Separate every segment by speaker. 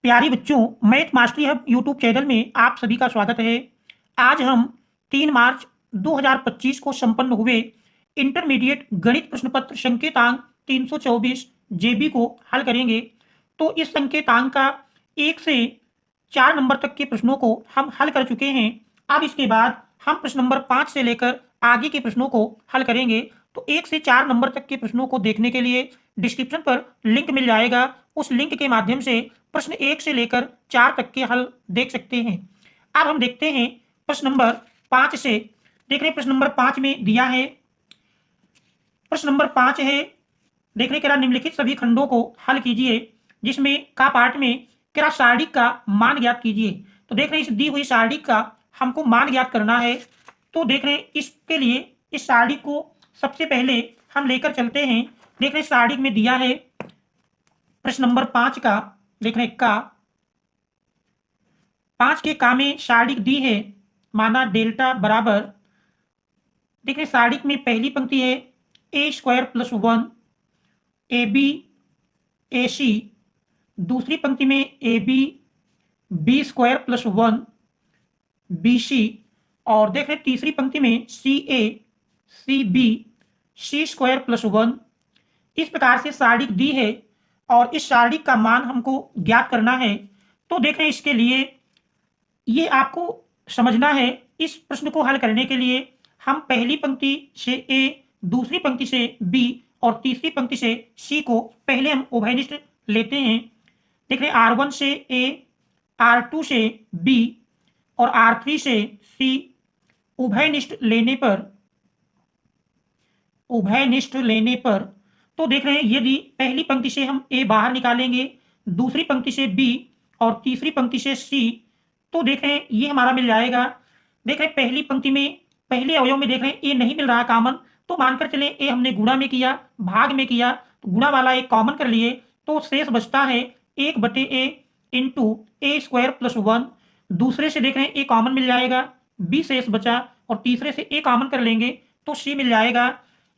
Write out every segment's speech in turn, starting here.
Speaker 1: प्यारे बच्चों, math mastery hub YouTube channel में आप सभी का स्वागत है। आज हम 3 मार्च 2025 को संपन्न हुए इंटरमीडिएट गणित प्रश्न पत्र संकेतांक 324 जेबी को हल करेंगे। तो इस संकेतांक का 1 से 4 नंबर तक के प्रश्नों को हम हल कर चुके हैं। अब इसके बाद हम प्रश्न नंबर 5 से लेकर आगे के प्रश्नों को हल करेंगे। तो 1 से 4 नंबर तक के प्रश्नों को देखने के लिए डिस्क्रिप्शन पर लिंक मिल जाएगा। उस लिंक के माध्यम से प्रश्न 1 से लेकर 4 तक के हल देख सकते हैं। अब हम देखते हैं प्रश्न नंबर 5 से। देख रहे हैं प्रश्न नंबर 5 में दिया है, प्रश्न नंबर 5 है, देख रहे हैं निम्नलिखित सभी खंडों को हल कीजिए, जिसमें का पार्ट में सारणिक का मान ज्ञात कीजिए। तो देख रहे हैं इस दी हुई सारणिक का हमको मान ज्ञात करना है। तो देख रहे हैं इसके लिए इस सारणिक को सबसे पहले हम लेकर चलते हैं। देख रहे हैं सारणिक में दिया है प्रश्न नंबर 5 का, देख रहे हैं का 5 के का में सारणिक दी है, माना डेल्टा बराबर, देख रहे हैं सारणिक में पहली पंक्ति है A square plus 1 A B A C, दूसरी पंक्ति में A B B square plus 1 B C, और देख रहे हैं तीसरी पंक्ति में C A C B C square plus 1। इस प्रकार से सारणिक दी है और इस सारणिक का मान हमको ज्ञात करना है। तो देख रहे हैं इसके लिए ये आपको समझना है। इस प्रश्न को हल करने के लिए हम पहली पंक्ति से ए, दूसरी पंक्ति से बी और तीसरी पंक्ति से सी को पहले हम उभयनिष्ठ लेते हैं। देख रहे हैं R1 से ए, R2 से बी और R3 से सी उभयनिष्ठ लेने पर तो देख रहे हैं यदि पहली पंक्ति से हम ए बाहर निकालेंगे, दूसरी पंक्ति से बी और तीसरी पंक्ति से सी, तो देख रहे हैं ये हमारा मिल जाएगा। देख रहे हैं पहली पंक्ति में पहले अवयव में देख रहे हैं ए नहीं मिल रहा कॉमन, तो मानकर चले ए हमने गुणा में किया, भाग में किया, तो गुणा वाला एक कॉमन कर लिए, तो शेष बचता है 1/a इंटू ए स्क्वायर प्लस 1। दूसरे से देख रहे हैं ए कॉमन मिल जाएगा, बी शेष बचा, और तीसरे से ए कॉमन कर लेंगे तो सी मिल जाएगा।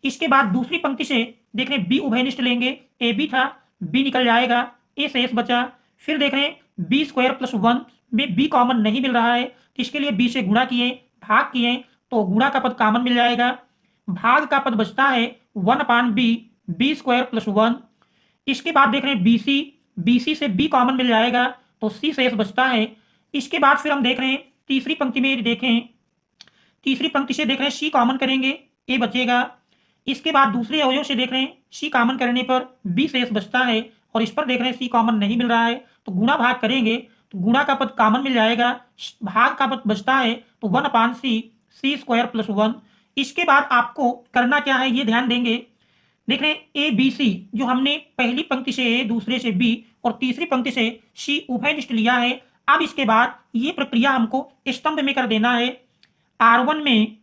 Speaker 1: इसके बाद दूसरी पंक्ति से देख रहे हैं बी उभयनिष्ठ लेंगे, ए बी था, बी निकल जाएगा, ए शेष बचा। फिर देख रहे हैं बी स्क्वायर प्लस 1 में बी कॉमन नहीं मिल रहा है, तो इसके लिए बी से गुणा किए, भाग किए, तो गुणा का पद कॉमन मिल जाएगा, भाग का पद बचता है 1/b बी स्क्वायर प्लस 1। इसके बाद देख रहे हैं बी सी से बी कॉमन मिल जाएगा, तो सी शेष बचता है। इसके बाद फिर हम देख रहे हैं तीसरी पंक्ति में देखें, तीसरी पंक्ति से देख रहे हैं सी कॉमन करेंगे, ए बचेगा। इसके बाद दूसरे अवयव से देख रहे हैं सी कॉमन करने पर बी शेष बचता है, और इस पर देख रहे हैं सी कॉमन नहीं मिल रहा है, तो गुणा भाग करेंगे तो गुणा का पद कॉमन मिल जाएगा, भाग का पद बचता है, तो 1/c सी स्क्वायर प्लस 1। इसके बाद आपको करना क्या है ये ध्यान देंगे। देख रहे हैं ए बी सी जो हमने पहली पंक्ति से ए, दूसरे से बी और तीसरी पंक्ति से सी उभयनिष्ठ लिया है। अब इसके बाद ये प्रक्रिया हमको स्तंभ में कर देना है। R1 में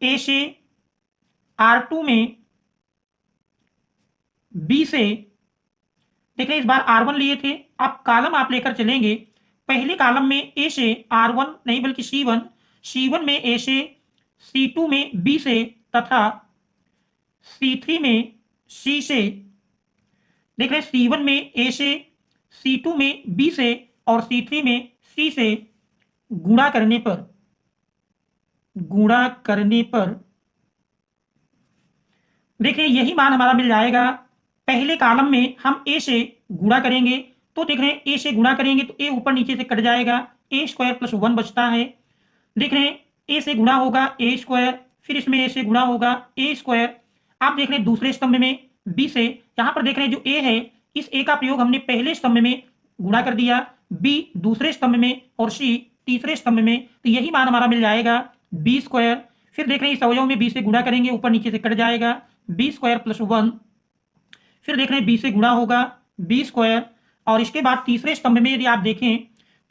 Speaker 1: ए से, R2 में बी से, देख रहे इस बार R1 लिए थे, अब कॉलम आप लेकर चलेंगे। पहले कॉलम में ए से R1 नहीं बल्कि C1 में ए से, C2 में बी से तथा C3 में सी से। देख रहे हैं C1 में ए से, C2 में बी से और C3 में सी से गुणा करने पर देखिए यही मान हमारा मिल जाएगा। पहले कॉलम में हम ए से गुणा करेंगे, तो देख रहे हैं ए से गुणा करेंगे तो ए ऊपर नीचे से कट जाएगा, ए स्क्वायर प्लस 1 बचता है। देख रहे हैं ए से गुणा होगा ए स्क्वायर, फिर इसमें ए से गुणा होगा ए स्क्वायर। आप देख रहे हैं दूसरे स्तंभ में बी से, यहाँ पर देख रहे हैं जो ए है, इस ए का प्रयोग हमने पहले स्तंभ में गुणा कर दिया, बी दूसरे स्तंभ में और सी तीसरे स्तंभ में, तो यही मान हमारा मिल जाएगा बी स्क्वायर। फिर देख रहे हैं इस अवयव में बी से गुणा करेंगे, ऊपर नीचे से कट जाएगा, बी स्क्वायर प्लस 1। फिर देख रहे हैं बी से गुणा होगा बी स्क्वायर, और इसके बाद तीसरे स्तंभ में यदि आप देखें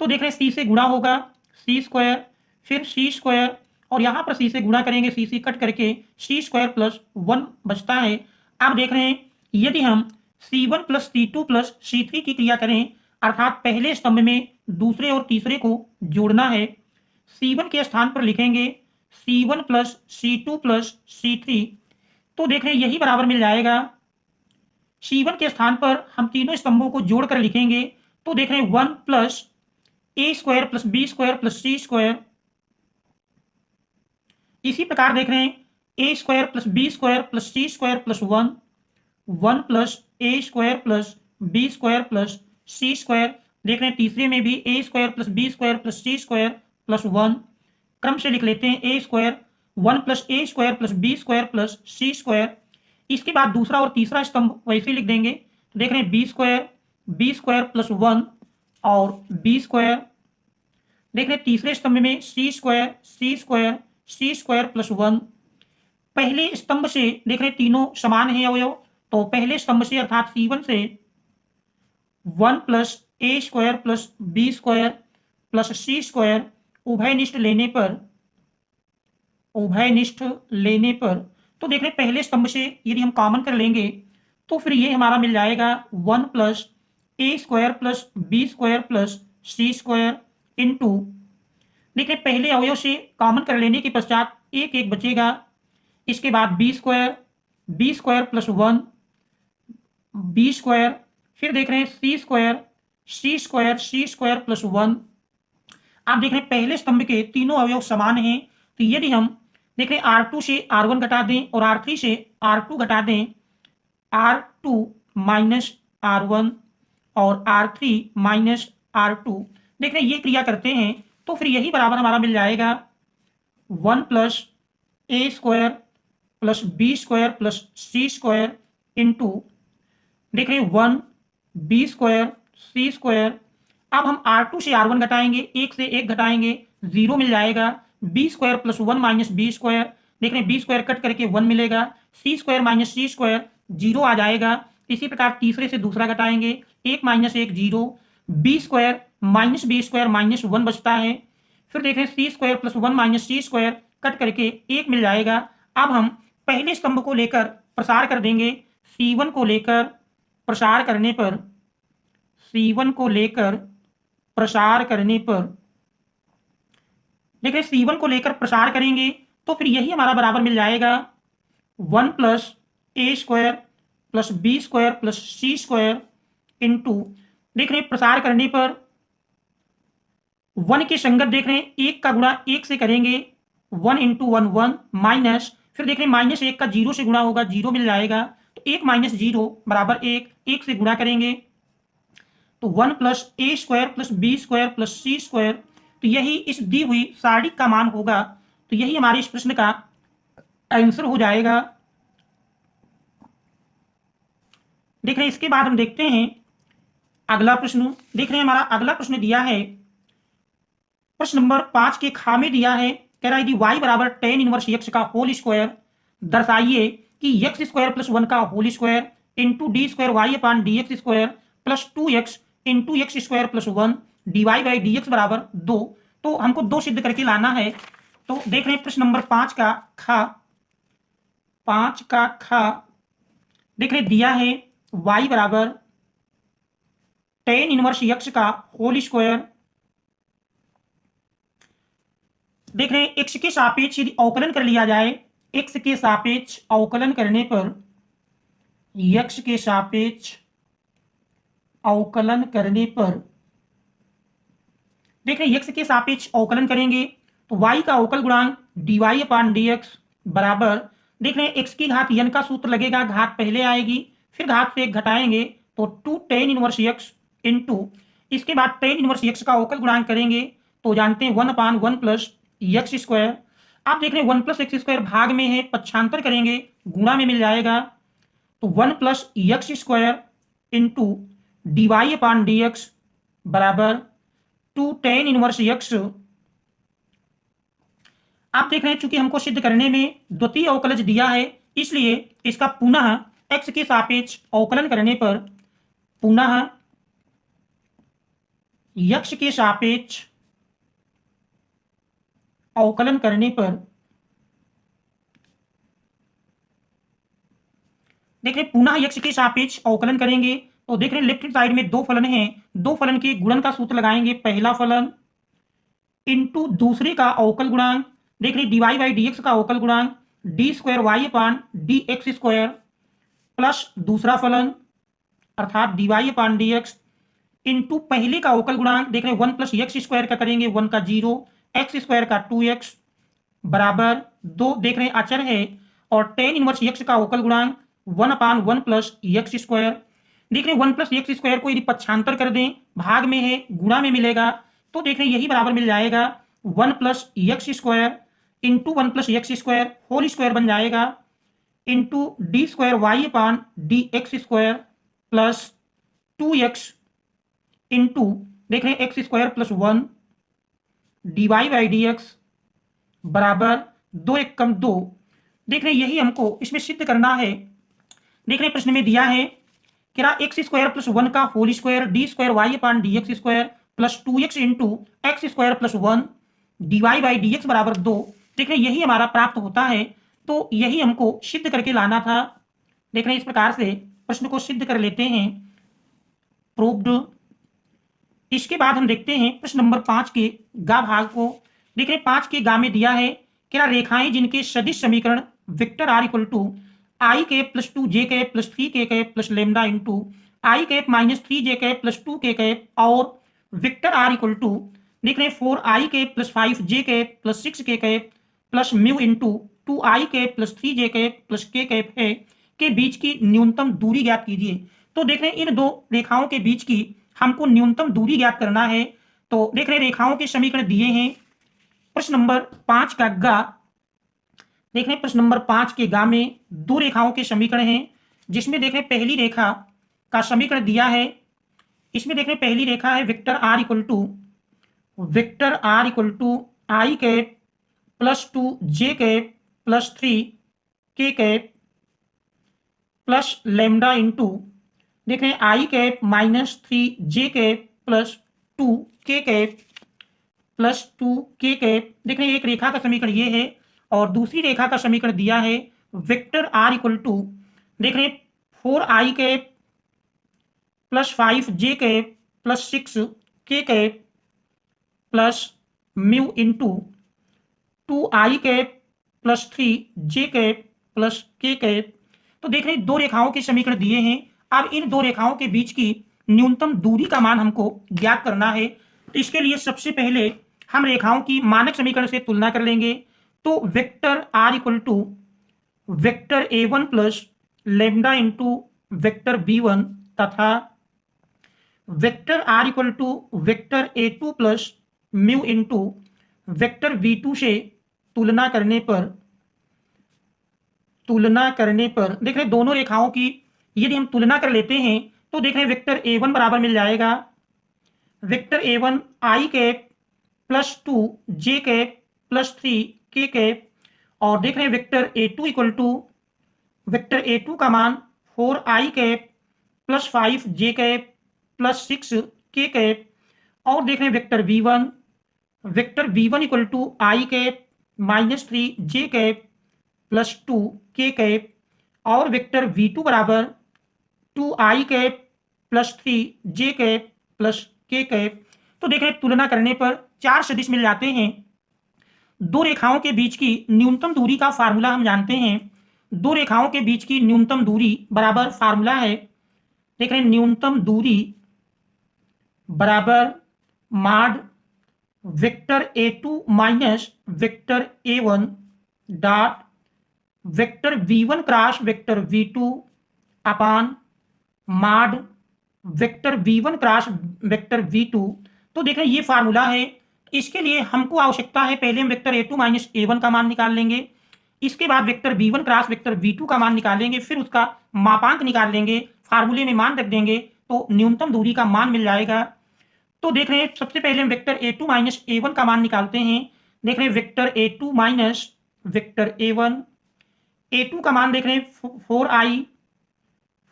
Speaker 1: तो देख रहे हैं सी से गुणा होगा सी स्क्वायर, फिर सी स्क्वायर, और यहाँ पर सी से गुणा करेंगे, सी से कट करके सी स्क्वायर प्लस 1 बचता है। अब देख रहे हैं यदि हम C1 plus C2 plus C3 की क्रिया करें, अर्थात पहले स्तंभ में दूसरे और तीसरे को जोड़ना है, C1 के स्थान पर लिखेंगे C1 plus C2 plus C3, तो देख रहे हैं यही बराबर मिल जाएगा C1 के स्थान पर हम तीनों स्तंभों को जोड़कर लिखेंगे तो देख रहे हैं 1 plus A square plus B square plus C square. इसी प्रकार देख रहे हैं A square plus B square plus C square plus 1, 1 plus A square plus B square plus C square. देख रहे हैं तीसरे में भी A square plus B square plus C square plus 1। क्रम से लिख लेते हैं A square 1 plus A square plus B square plus C square. इसके बाद दूसरा और तीसरा स्तंभ वैसे लिख देंगे। तो देख रहे हैं बी स्क्वायर प्लस 1 और बी स्क्वायर। देख रहे हैं तीसरे स्तंभ में सी स्क्वायर प्लस 1। पहले स्तंभ से देख रहे हैं तीनों समान है अवयव, तो पहले स्तंभ से अर्थात C1 से 1 plus A square plus B square plus C square उभयनिष्ठ लेने पर तो देख रहे हैं पहले स्तंभ से यदि हम कॉमन कर लेंगे तो फिर ये हमारा मिल जाएगा 1 plus A square plus B square plus C square into. देखिए पहले अवयव से कॉमन कर लेने के पश्चात एक एक बचेगा। इसके बाद B square plus 1 B square, फिर देख रहे हैं सी स्क्वायर प्लस 1। आप देख रहे हैं पहले स्तंभ के तीनों अवयव समान हैं, तो यदि हम देख रहे हैं R2 से R1 घटा दें और R3 से R2 घटा दें, R2 माइनस R1 और R3 माइनस R2, देख रहे हैं ये क्रिया करते हैं तो फिर यही बराबर हमारा मिल जाएगा 1 plus A square plus B square plus C square into देख रहे हैं 1 बी स्क्वायर सी स्क्वायर। अब हम R2 से R1 घटाएंगे, 1 से 1 घटाएंगे, 0 मिल जाएगा। B square plus 1 minus B square, देख रहे हैं बी स्क्वायर कट करके 1 मिलेगा। C square minus C square 0 आ जाएगा। इसी प्रकार तीसरे से दूसरा घटाएंगे, 1 माइनस 1 0, बी स्क्वायर माइनस 1 बचता है। फिर देख रहे हैं सी square plus 1 minus C square cut करके 1 मिल जाएगा। अब हम पहले स्तंभ को लेकर प्रसार कर देंगे। C1 को लेकर प्रसार करने पर देख रहे हैं C1 को लेकर प्रसार करेंगे तो फिर यही हमारा बराबर मिल जाएगा 1 plus A square plus B square plus C square into देख रहे हैं प्रसार करने पर 1 के संगत देख रहे हैं 1 का गुणा 1 से करेंगे, 1 इंटू 1 1 माइनस, फिर देख रहे हैं माइनस 1 का 0 से गुणा होगा, 0 मिल जाएगा। तो 1 माइनस 0 बराबर 1 से गुणा करेंगे तो 1 plus A square plus B square plus C square. तो यही इस दी हुई सारणी का मान होगा। तो यही हमारे इस प्रश्न का आंसर हो जाएगा। देख रहे हैं इसके बाद हम देखते हैं अगला प्रश्न। देख रहे हैं हमारा अगला प्रश्न दिया है प्रश्न नंबर 5 के खा में दिया है, कह रहा है यदि y बराबर tan इनवर्स x का होल स्क्वायर दर्शाइए कि x स्क्वायर प्लस 1 का whole square into D square y upon D x square plus 2x into x square plus 1 dy by D x बराबर 2। तो हमको 2 सिद्ध करके लाना है। तो देख रहे हैं प्रश्न नंबर 5 का खा देख रहे दिया है y बराबर tan इनवर्स x का होल स्क्वायर। देख रहे हैं x के सापेक्ष यदि अवकलन कर लिया जाए, x के सापेक्ष अवकलन करने पर x के सापेक्ष अवकलन करने पर देख रहे हैं x के सापेक्ष अवकलन करेंगे तो y का अवकल गुणांक dy अपान dx बराबर देख रहे हैं x की घात n का सूत्र लगेगा, घात पहले आएगी फिर घात से 1 घटाएंगे तो 2 tan इनवर्स x इंटू इसके बाद tan इनवर्स x का अवकल गुणांक करेंगे तो जानते हैं 1 अपान 1 प्लस एक्स स्क्वायर। आप देख रहे हैं 1 प्लस एक्स स्क्वायर भाग में है, पक्षांतर करेंगे गुणा में मिल जाएगा तो 1 plus x square into d y upon D x बराबर 2 tan इनवर्स एक्स। आप देख रहे हैं चूंकि हमको सिद्ध करने में द्वितीय अवकलज दिया है इसलिए इसका पुनः x के सापेक्ष अवकलन करने पर पुनः x के सापेक्ष अवकलन करने पर देख रहे पुनः x के सापेक्ष अवकलन करेंगे तो देख रहे लेफ्ट साइड में 2 फलन हैं, 2 फलन के गुणन का सूत्र लगाएंगे, पहला फलन इंटू दूसरे का अवकल गुणांक देख रहे D y by D x का अवकल गुणांक D square y upon D x square plus दूसरा फलन अर्थात D y upon D x into पहले का अवकल गुणांक देख रहे हैं 1 प्लस एक्स स्क्वायर का करेंगे 1 का 0, एक्स स्क्वायर का 2x बराबर 2 देख रहे हैं अचर है, और टेन इनवर्स एक्स का अवकल गुणांक 1/1 प्लस एक्स स्क्वायर। देख रहे हैं 1 प्लस एक्स स्क्वायर को यदि पक्षांतर कर दें, भाग में है गुणा में मिलेगा, तो देख रहे हैं यही बराबर मिल जाएगा 1 plus x square into 1 plus x square whole square बन जाएगा into D square y upon D x square plus 2x into देख रहे हैं x square plus 1 D y by D x बराबर 2 एक कम 2। देख रहे हैं यही हमको इसमें सिद्ध करना है। देख रहे हैं प्रश्न में दिया है कि एक्स स्क्वायर प्लस 1 का whole square D square y upon D x square plus 2x into x square plus 1 D y by D x बराबर 2। देख रहे हैं यही हमारा प्राप्त होता है, तो यही हमको सिद्ध करके लाना था। देख रहे हैं इस प्रकार से प्रश्न को सिद्ध कर लेते हैं, प्रूव्ड। इसके बाद हम देखते हैं प्रश्न नंबर 5 के गा भाग को। देख रहे हैं 5 के गा में दिया है कि रेखाएं जिनके सदिश समीकरण vector r equal to i cap plus 2 j cap plus 3 k cap plus lambda into i cap minus 3 j cap plus 2 k cap और वेक्टर आर इक्वल टू देख रहे हैं 4 i cap plus 5 j cap plus 6 k cap plus mu into 2 i cap plus 3 j cap plus k cap है के बीच की न्यूनतम दूरी ज्ञात कीजिए। तो देख रहे हैं इन दो रेखाओं के बीच की हमको न्यूनतम दूरी ज्ञात करना है। तो देख रहे हैं रेखाओं के समीकरण दिए हैं प्रश्न नंबर 5 का गा। देख रहे हैं प्रश्न नंबर 5 के गा में दो रेखाओं के समीकरण हैं, जिसमें देख रहे हैं पहली रेखा का समीकरण दिया है। इसमें देख रहे हैं पहली रेखा है vector r equal to i cap plus 2 j cap plus 3 k cap plus lambda into देख रहे हैं i cap minus 3 j cap plus 2 k cap plus 2 k cap. देख रहे हैं एक रेखा का समीकरण ये है, और दूसरी रेखा का समीकरण दिया है वेक्टर आर इक्वल टू देख रहे हैं 4 i cap plus 5 j cap plus 6 k cap plus mu into 2 i cap plus 3 j cap plus k cap. तो देख रहे हैं दो रेखाओं के समीकरण दिए हैं। अब इन दो रेखाओं के बीच की न्यूनतम दूरी का मान हमको ज्ञात करना है। तो इसके लिए सबसे पहले हम रेखाओं की मानक समीकरण से तुलना कर लेंगे। तो vector r equal to vector a1 plus lambda into vector b1 तथा vector r equal to vector a2 plus mu into vector v2 से तुलना करने पर देख रहे हैं दोनों रेखाओं की यदि हम तुलना कर लेते हैं तो देख रहे हैं वेक्टर a1 बराबर मिल जाएगा वेक्टर a1 आई cap plus 2 j cap plus 3 k cap, और देख रहे हैं vector a2 equal to vector a2 का मान 4 i cap plus 5 j cap plus 6 k cap, और देख रहे हैं vector v1 equal to i cap minus 3 j cap plus 2 k cap, और वेक्टर v2 बराबर 2 i cap plus 3 j cap plus k cap. तो देख रहे हैं तुलना करने पर चार सदिश मिल जाते हैं। दो रेखाओं के बीच की न्यूनतम दूरी का फार्मूला हम जानते हैं। दो रेखाओं के बीच की न्यूनतम दूरी बराबर फार्मूला है, देख रहे हैं न्यूनतम दूरी बराबर माड vector a2 minus vector a1 dot vector v1 cross vector v2 अपान माड vector v1 cross vector v2। तो देख रहे हैं ये फार्मूला है। इसके लिए हमको आवश्यकता है पहले हम वेक्टर a2 माइनस a1 का मान निकाल लेंगे, इसके बाद vector v1 cross vector v2 का मान निकालेंगे, फिर उसका मापांक निकाल लेंगे, फार्मूले में मान रख देंगे तो न्यूनतम दूरी का मान मिल जाएगा। तो देख रहे हैं सबसे पहले हम वेक्टर a2 माइनस a1 का मान निकालते हैं। देख रहे हैं vector a2 minus vector a1, a2 का मान देख रहे हैं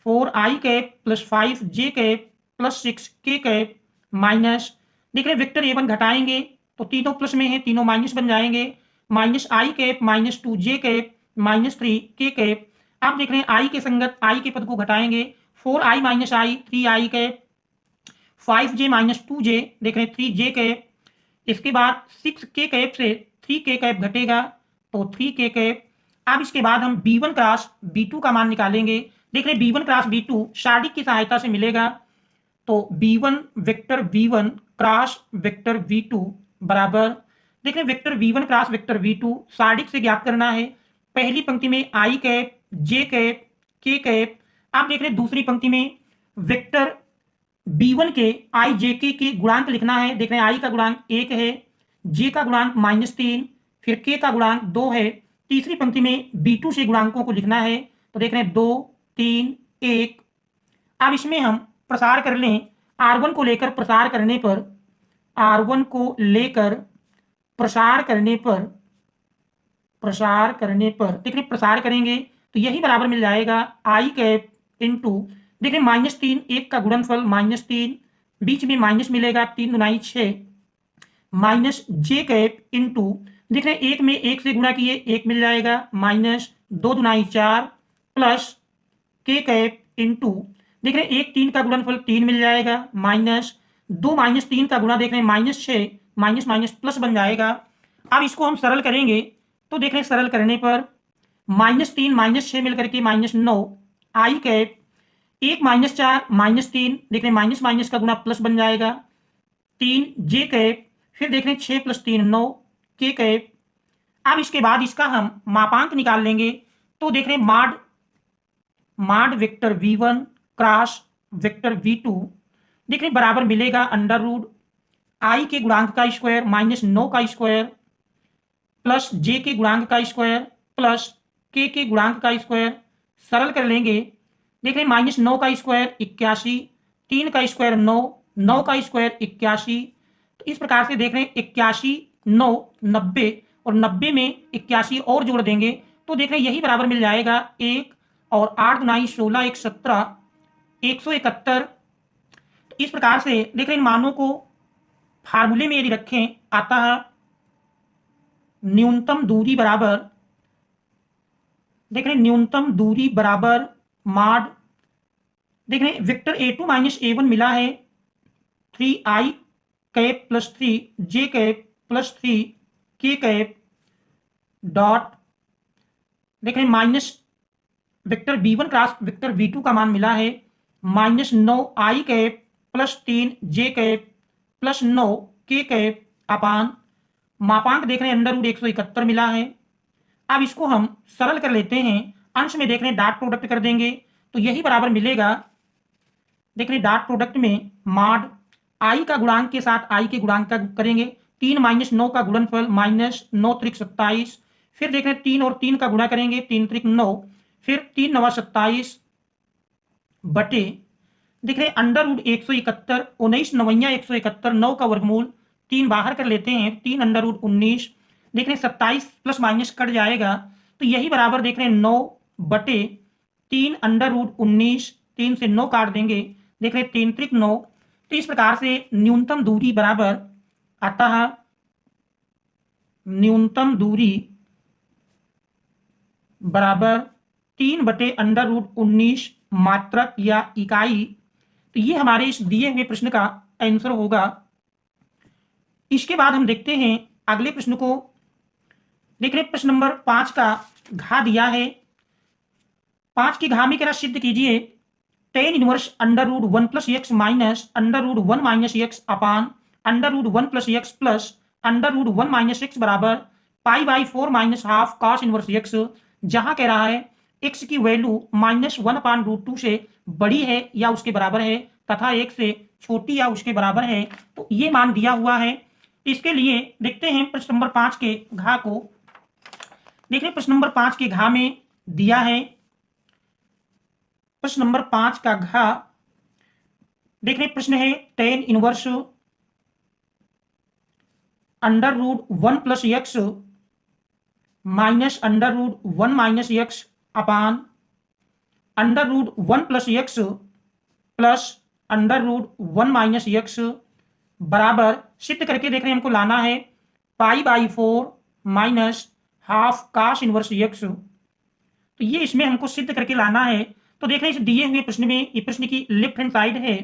Speaker 1: 4 i cap plus 5 j cap plus 6 k cap minus देख रहे हैं वेक्टर a1 घटाएंगे तो तीनों प्लस में है, तीनों माइनस बन जाएंगे, माइनस आई cap minus 2 j cap minus 3 k cap. अब देख रहे हैं आई के संगत आई के पद को घटाएंगे, 4 आई माइनस आई 3 आई कैप 5 जे माइनस 2 जे देख रहे हैं 3 जे कैप। इसके बाद 6 के कैप से 3 के कैप घटेगा तो 3 के कैप। अब इसके बाद हम b1 क्रॉस b2 का मान निकालेंगे। देख रहे हैं b1 क्रॉस b2 शार्डिक की सहायता से मिलेगा। तो v1 vector v1 cross vector v2 बराबर, देख रहे हैं vector v1 cross vector v2 Sadiq से ज्ञात करना है। पहली पंक्ति में i cap, j cap, k cap. आप देख रहे हैं दूसरी पंक्ति में वेक्टर b1 के i j k के गुणांक लिखना है। देख रहे हैं i का गुणांक 1 है, j का गुणांक -3, फिर k का गुणांक 2 है। तीसरी पंक्ति में b2 से गुणांकों को लिखना है, तो देख रहे हैं 2, 3, 1। अब इसमें हम प्रसार कर लें, r1 को लेकर प्रसार करने पर, r1 को लेकर प्रसार करने पर देख रहे प्रसार करेंगे तो यही बराबर मिल जाएगा i कैप इंटू, देख रहे -3, 1 का गुणनफल -3, बीच में माइनस मिलेगा, 3 Dunai 6, minus j cap into, देख रहे हैं 1 में 1 से गुणा किए 1 मिल जाएगा, -2 Dunai 4, plus k cap into, देख रहे हैं 1 3 का गुणनफल 3 मिल जाएगा, -2 -3 का गुणा, देख रहे हैं -6, माइनस माइनस प्लस बन जाएगा। अब इसको हम सरल करेंगे तो देख रहे हैं सरल करने पर -3 -6 मिलकर के -9, i कैप 1 -4 -3, देख रहे हैं माइनस माइनस का गुणा प्लस बन जाएगा, 3 j कैप, फिर देख रहे हैं 6 + 3 9, k कैप। अब इसके बाद इसका हम मापांक निकाल लेंगे तो देख रहे हैं माड vector v1 cross vector v2, देख रहे हैं बराबर मिलेगा √ i के गुणांक का स्क्वायर -9 का स्क्वायर प्लस j के गुणांक का स्क्वायर प्लस k के गुणांक का स्क्वायर। सरल कर लेंगे, देख रहे हैं -9 का स्क्वायर 81, 3 का स्क्वायर 9, 9 का स्क्वायर 81। तो इस प्रकार से देख रहे हैं 81, 9, 90 और 90 में 81 और जोड़ देंगे तो देख रहे हैं यही बराबर मिल जाएगा 1 और 8 दुनाई 16, 1 17, 171। तो इस प्रकार से देख रहे हैं मानों को फार्मूले में यदि रखें, आता है न्यूनतम दूरी बराबर, देख रहे हैं न्यूनतम दूरी बराबर माड, देख रहे हैं वेक्टर a2 - a1 मिला है 3i cap + 3 j cap + 3 k cap dot, देख रहे हैं minus vector b1 cross vector v2 का मान मिला है -9 i cap + 3 j cap + 9 k cap upon, मापांक देख रहे हैं √171 मिला है। अब इसको हम सरल कर लेते हैं, अंश में देख रहे हैं डॉट प्रोडक्ट कर देंगे तो यही बराबर मिलेगा, देख रहे हैं डॉट प्रोडक्ट में माड i का गुणांक के साथ i के गुणांक का करेंगे, 3 - 9 का गुणनफल -9 × 3 = 27, फिर देख रहे हैं 3 और 3 का गुणा करेंगे, 3 × 9, फिर 3 9 27 बटे, देख रहे हैं √171, 19 9 171, 9 का वर्गमूल, 3 बाहर कर लेते हैं, 3 √19, देख रहे हैं 27 प्लस माइनस कट जाएगा तो यही बराबर देख रहे हैं 9 बटे 3 √19, 3 से 9 काट देंगे, देख रहे हैं 3 × 9। तो इस प्रकार से न्यूनतम दूरी बराबर आता है, न्यूनतम दूरी बराबर 3 बटे √19 मात्रक या इकाई। तो ये हमारे इस दिए हुए प्रश्न का आंसर होगा। इसके बाद हम देखते हैं अगले प्रश्न को, देख रहे हैं प्रश्न नंबर 5 का घा दिया है। 5 की घा में क्या सिद्ध कीजिए tan inverse √1 + x minus √1 - x upon √1 + x plus √1 - x बराबर π/4 - हाफ cos इनवर्स x, जहां कह रहा है x की वैल्यू -1/√2 से बड़ी है या उसके बराबर है तथा 1 से छोटी या उसके बराबर है, तो ये मान दिया हुआ है। इसके लिए देखते हैं प्रश्न नंबर 5 के घा को, देख रहे हैं प्रश्न नंबर 5 के घा में दिया है, प्रश्न नंबर 5 का घा, देख रहे प्रश्न है tan inverse √1 + x minus √1 - x upon √1 + x plus √1 - x बराबर, सिद्ध करके देख रहे हैं हमको लाना है π/4 minus half cos inverse x। तो ये इसमें हमको सिद्ध करके लाना है। तो देख रहे हैं इस दिए हुए प्रश्न में, ये प्रश्न की लेफ्ट हैंड साइड है,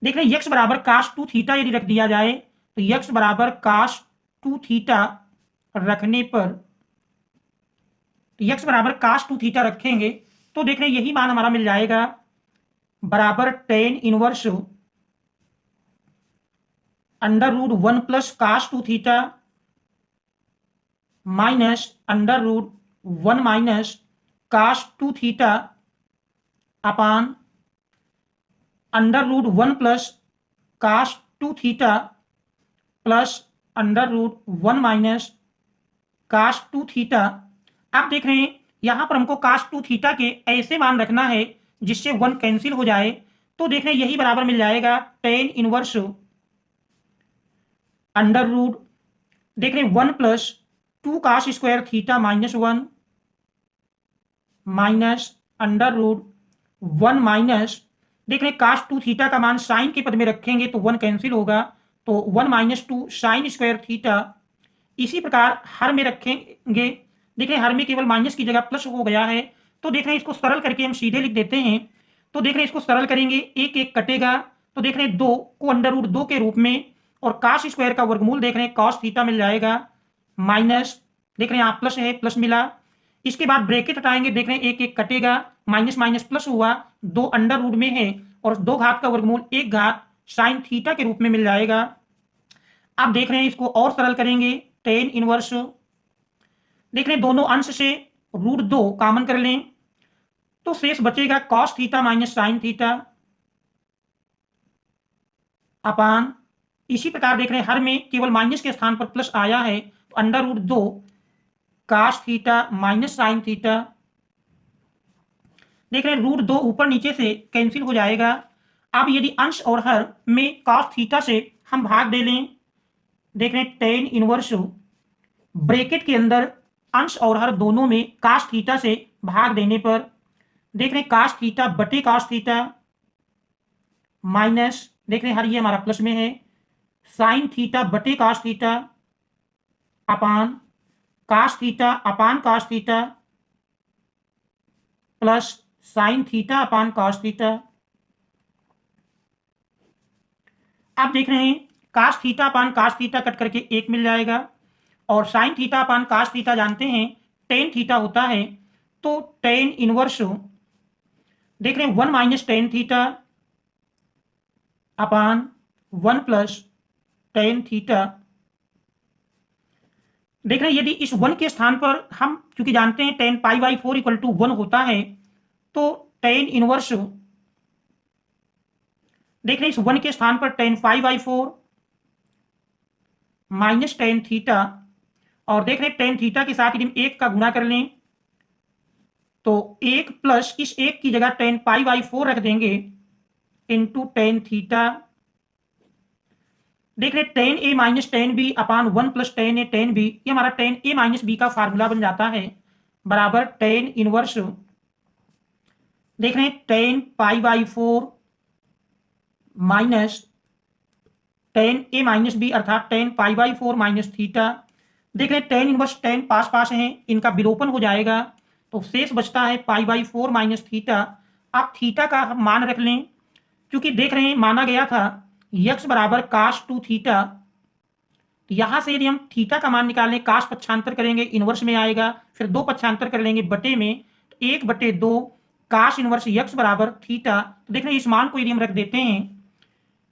Speaker 1: देख रहे हैं x बराबर cos 2 थीटा यदि रख दिया जाए तो x बराबर cos 2 थीटा रखने पर, तो x बराबर cos 2 थीटा रखेंगे तो देख रहे हैं यही मान हमारा मिल जाएगा बराबर tan inverse under root 1 plus cos 2 theta minus under root 1 minus cos 2 theta upon under root 1 plus cos 2 theta plus under root 1 minus cos 2 theta. आप देख रहे हैं यहां पर हमको कास 2 थीटा के ऐसे मान रखना है जिससे 1 कैंसिल हो जाए। तो देख रहे हैं यही बराबर मिल जाएगा टेन इनवर्स अंडर रूट देख रहे हैं 1 plus 2 cos square theta minus 1 minus under root 1 minus देख रहे हैं कास 2 थीटा का मान साइन के पद में रखेंगे तो 1 कैंसिल होगा, तो 1 माइनस 2 साइन स्क्वायर थीटा। इसी प्रकार हर में रखेंगे, देख रहे हैं हर में केवल माइनस की जगह प्लस हो गया है, तो देख रहे हैं इसको सरल करके हम सीधे लिख देते हैं। तो देख रहे हैं इसको सरल करेंगे, एक एक कटेगा, तो देख रहे हैं 2 को अंडर रूट 2 के रूप में और कास स्क्वायर का वर्गमूल देख रहे हैं कॉस थीटा मिल जाएगा माइनस देख रहे हैं यहाँ प्लस है प्लस मिला। इसके बाद ब्रैकेट हटाएंगे, देख रहे हैं एक एक कटेगा, माइनस माइनस प्लस हुआ, 2 अंडर रूट में है और 2 घात का वर्गमूल 1 घात साइन थीटा के रूप में मिल जाएगा। अब देख रहे हैं इसको और सरल करेंगे, टेन इनवर्स देख रहे हैं दोनों अंश से रूट 2 कॉमन कर लें तो शेष बचेगा cos theta minus sine theta अपान। इसी प्रकार देख रहे हैं हर में केवल माइनस के स्थान पर प्लस आया है तो under root 2 cos theta minus sine theta. देख रहे हैं रूट 2 ऊपर नीचे से कैंसिल हो जाएगा। अब यदि अंश और हर में कॉस थीटा से हम भाग दे लें, देख रहे हैं टेन इनवर्स ब्रैकेट के अंदर अंश और हर दोनों में कास थीटा से भाग देने पर देख रहे हैं कास थीटा बटे कास थीटा माइनस देख रहे हैं हर ये हमारा प्लस में है साइन थीटा बटे cos theta upon cos theta upon cos theta plus sine theta upon cos theta. अब देख रहे हैं cos theta upon cos theta cut करके 1 मिल जाएगा और sine theta upon cos theta जानते हैं टेन थीटा होता है, तो टेन इनवर्स देख रहे हैं 1 minus tan theta upon 1 plus tan theta. देख रहे हैं यदि इस 1 के स्थान पर हम क्योंकि जानते हैं tan pi by 4 equal to 1 होता है, तो टेन इनवर्स देख रहे हैं इस 1 के स्थान पर ten pi by 4 minus tan theta और देख रहे हैं टेन थीटा के साथ यदि हम 1 का गुणा कर लें तो 1 प्लस इस 1 की जगह टेन पाई बाई 4 रख देंगे इंटू टेन थीटा। देख रहे हैं tan A minus tan B upon 1 plus tan A tan B, ये हमारा टेन ए माइनस बी का फार्मूला बन जाता है बराबर टेन इनवर्स देख रहे हैं tan pi by 4 minus tan A minus B अर्थात tan pi by 4 minus theta. देख रहे हैं टेन इनवर्स टेन पास पास हैं, इनका विलोपन हो जाएगा तो शेष बचता है पाई बाई 4 माइनस थीटा। आप थीटा का मान रख लें क्योंकि देख रहे हैं माना गया था यक्स बराबर कास 2 थीटा, तो यहां से यदि हम थीटा का मान निकालें कास पक्षांतर करेंगे इनवर्स में आएगा, फिर 2 पक्षांतर कर लेंगे बटे में तो 1/2 कास इनवर्स यक्स बराबर थीटा। तो देख रहे हैं इस मान को यदि हम रख देते हैं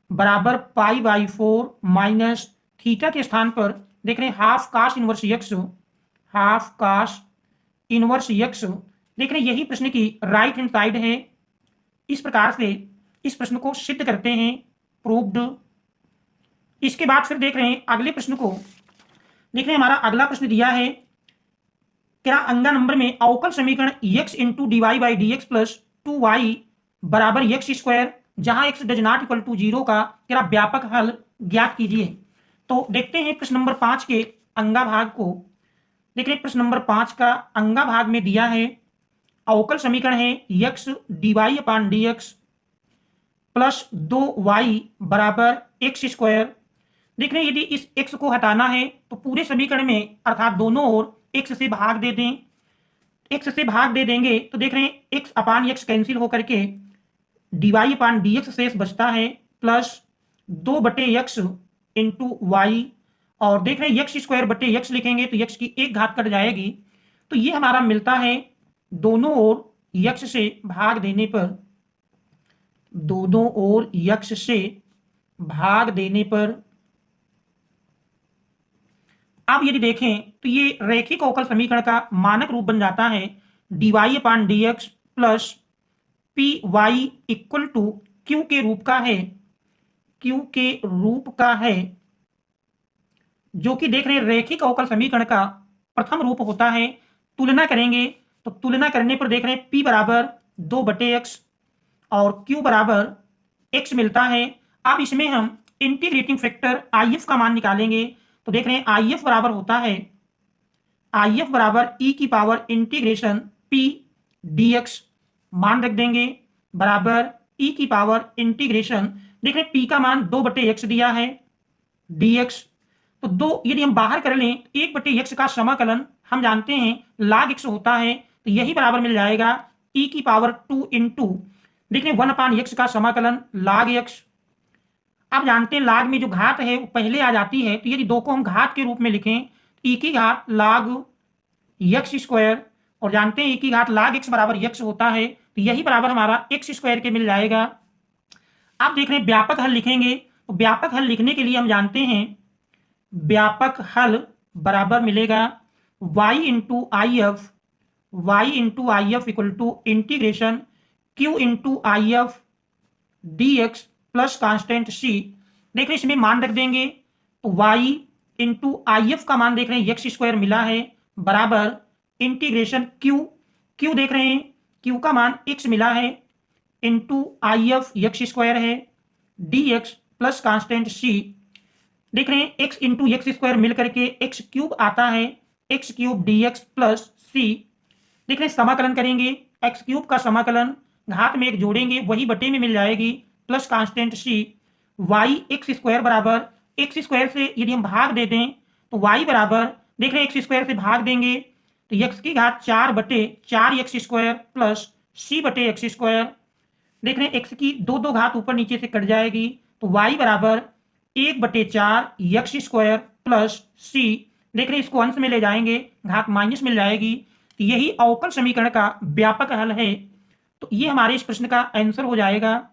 Speaker 1: बराबर पाई बाई 4 माइनस थीटा के स्थान पर देख रहे हैं हाफ कास इनवर्स यक्स हाफ कास इनवर्स यक्स। देख रहे हैं यही प्रश्न की राइट हैंड साइड है। इस प्रकार से इस प्रश्न को सिद्ध करते हैं, प्रूव्ड। इसके बाद फिर देख रहे हैं अगले प्रश्न को, देख रहे हैं हमारा अगला प्रश्न दिया है क्या अंगा नंबर में अवकल समीकरण x into d y by D x plus 2y बराबर एक्स स्क्वायर जहां x does not equal to 0 का क्या व्यापक हल ज्ञात कीजिए। तो देखते हैं प्रश्न नंबर 5 के अंगा भाग को। देख रहे हैं प्रश्न नंबर 5 का अंगा भाग में दिया है अवकल समीकरण है x D y upon D x plus 2y बराबर एक्स स्क्वायर। देख रहे हैं यदि इस x को हटाना है तो पूरे समीकरण में अर्थात दोनों ओर x से भाग दे दें, x से भाग दे देंगे तो देख रहे हैं x अपान x कैंसिल होकर के D y upon D x शेष बचता है प्लस 2/x इंटू वाई और देख रहे हैं एक्स स्क्वायर बटे एक्स लिखेंगे तो x की 1 घात कट जाएगी, तो ये हमारा मिलता है दोनों ओर x से भाग देने पर। दोनों ओर यक्ष से भाग देने पर। अब यदि देखें तो ये रैखिक अवकल समीकरण का मानक रूप बन जाता है dy/dx plus p y equal to q के रूप का है, क्यू के रूप का है, जो कि देख रहे हैं रैखिक अवकल समीकरण का प्रथम रूप होता है। तुलना करेंगे तो तुलना करने पर देख रहे हैं p बराबर 2/x और q बराबर x मिलता है। अब इसमें हम इंटीग्रेटिंग फैक्टर IF का मान निकालेंगे तो देख रहे हैं IF बराबर होता है IF बराबर e की पावर इंटीग्रेशन p dx, मान रख देंगे बराबर e की पावर इंटीग्रेशन, देख रहे हैं p का मान 2/x दिया है dx, तो 2 यदि हम बाहर कर लें 1/x का समाकलन हम जानते हैं log x होता है, तो यही बराबर मिल जाएगा e की पावर 2 इंटू देख रहे हैं 1/x का समाकलन log x। आप जानते हैं log में जो घात है वो पहले आ जाती है, तो यदि 2 को हम घात के रूप में लिखें e की घात log x स्क्वायर, और जानते हैं e की घात log x बराबर x होता है, तो यही बराबर हमारा x स्क्वायर के मिल जाएगा। आप देख रहे हैं व्यापक हल लिखेंगे तो व्यापक हल लिखने के लिए हम जानते हैं व्यापक हल बराबर मिलेगा y into I F equal to integration q into I F d x plus constant c। देख रहे हैं इसमें मान रख देंगे तो y इंटू आई एफ का मान देख रहे हैं एक्स स्क्वायर मिला है बराबर इंटीग्रेशन q देख रहे हैं q का मान x मिला है into I F x square है dx प्लस कांस्टेंट c। देख रहे हैं x इंटू एक्स स्क्वायर मिल करके एक्स क्यूब आता है x cube dx plus c। देख रहे हैं समाकलन करेंगे एक्स क्यूब का समाकलन घात में एक जोड़ेंगे वही बटे में मिल जाएगी plus constant c। y x square बराबर एक्स स्क्वायर से यदि हम भाग दे दें तो y बराबर देख रहे हैं एक्स स्क्वायर से भाग देंगे तो x की घात 4/4 x square plus c/x square. देख रहे हैं x की दो घात ऊपर नीचे से कट जाएगी तो y बराबर 1/4 एक्स स्क्वायर प्लस c। देख रहे हैं इसको अंश में ले जाएंगे घात माइनस मिल जाएगी, तो यही अवकल समीकरण का व्यापक हल है। तो ये हमारे इस प्रश्न का आंसर हो जाएगा।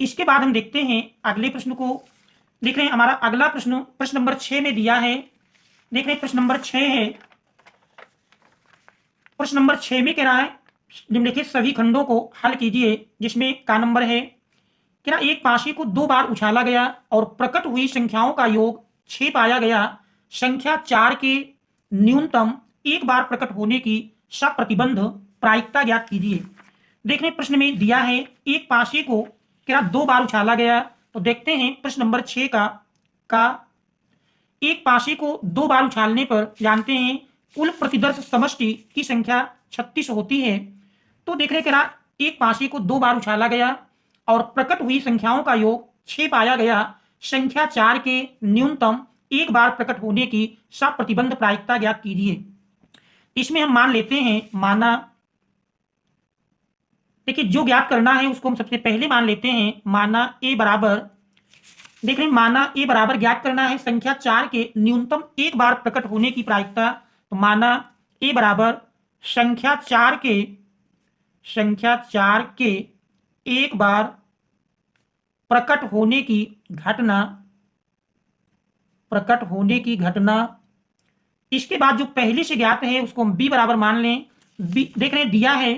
Speaker 1: इसके बाद हम देखते हैं अगले प्रश्न को। देख रहे हैं हमारा अगला प्रश्न प्रश्न नंबर 6 में दिया है। देख रहे हैं प्रश्न नंबर 6 है। प्रश्न नंबर 6 में कह रहा है निम्नलिखित सभी खंडों को हल कीजिए, जिसमें का नंबर है कि एक पाशी को 2 बार उछाला गया और प्रकट हुई संख्याओं का योग 6 पाया गया। संख्या 4 के न्यूनतम एक बार प्रकट होने की सप्रतिबंध प्रायिकता ज्ञात कीजिए। देखने प्रश्न में दिया है एक पाशी को क्या 2 बार उछाला गया, तो देखते हैं प्रश्न नंबर 6 का एक पाशी को 2 बार उछालने पर जानते हैं कुल प्रतिदर्श समष्टि की संख्या 36 होती है। तो देख रहे क्या एक पाशी को 2 बार उछाला गया और प्रकट हुई संख्याओं का योग 6 पाया गया। संख्या 4 के न्यूनतम एक बार प्रकट होने की सप्रतिबंध प्रायिकता ज्ञात कीजिए। इसमें हम मान लेते हैं माना, देखिए जो ज्ञात करना है उसको हम सबसे पहले मान लेते हैं माना ए बराबर, देख रहे हैं माना ए बराबर ज्ञात करना है संख्या 4 के न्यूनतम एक बार प्रकट होने की प्रायिकता। तो माना ए बराबर संख्या 4 के एक बार प्रकट होने की घटना। इसके बाद जो पहले से ज्ञात है उसको हम बी बराबर मान लें। देख रहे हैं दिया है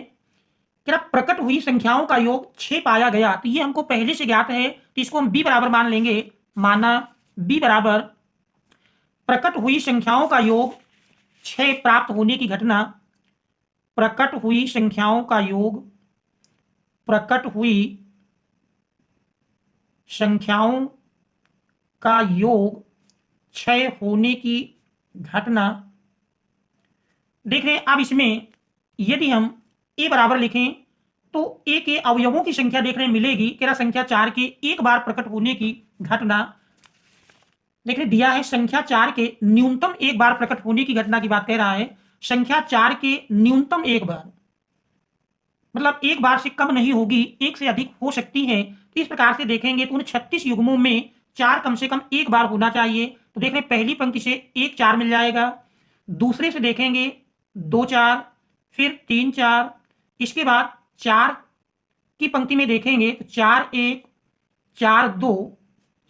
Speaker 1: क्या प्रकट हुई संख्याओं का योग 6 पाया गया, तो ये हमको पहले से ज्ञात है तो इसको हम बी बराबर मान लेंगे। माना बी बराबर प्रकट हुई संख्याओं का योग 6 प्राप्त होने की घटना। प्रकट हुई संख्याओं का योग 6 होने की घटना। देख रहे हैं अब इसमें यदि हम ए बराबर लिखें तो ए के अवयवों की संख्या देख रहे हैं मिलेगी क्या संख्या 4 के एक बार प्रकट होने की घटना। देख रहे दिया है संख्या 4 के न्यूनतम एक बार प्रकट होने की घटना की बात कह रहा है। संख्या 4 के न्यूनतम एक बार मतलब एक बार से कम नहीं होगी, एक से अधिक हो सकती है। इस प्रकार से देखेंगे तो उन 36 युग्मों में 4 कम से कम एक बार होना चाहिए। तो देख रहे हैं पहली पंक्ति से 1 4 मिल जाएगा, दूसरे से देखेंगे 2 4, फिर 3 4, इसके बाद 4 की पंक्ति में देखेंगे तो 4 1, 4 2,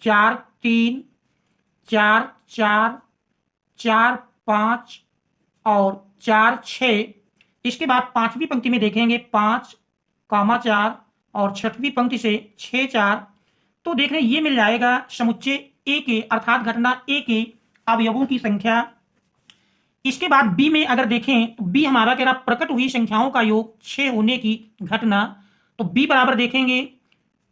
Speaker 1: 4 3, 4 4, 4 5 और 4 6। इसके बाद पांचवी पंक्ति में देखेंगे 5, 4 और छठवीं पंक्ति से 6 4। तो देख रहे हैं ये मिल जाएगा समुच्चय ए के अर्थात घटना ए के अवयवों की संख्या। इसके बाद बी में अगर देखें तो बी हमारा कह रहा प्रकट हुई संख्याओं का योग 6 होने की घटना। तो बी बराबर देखेंगे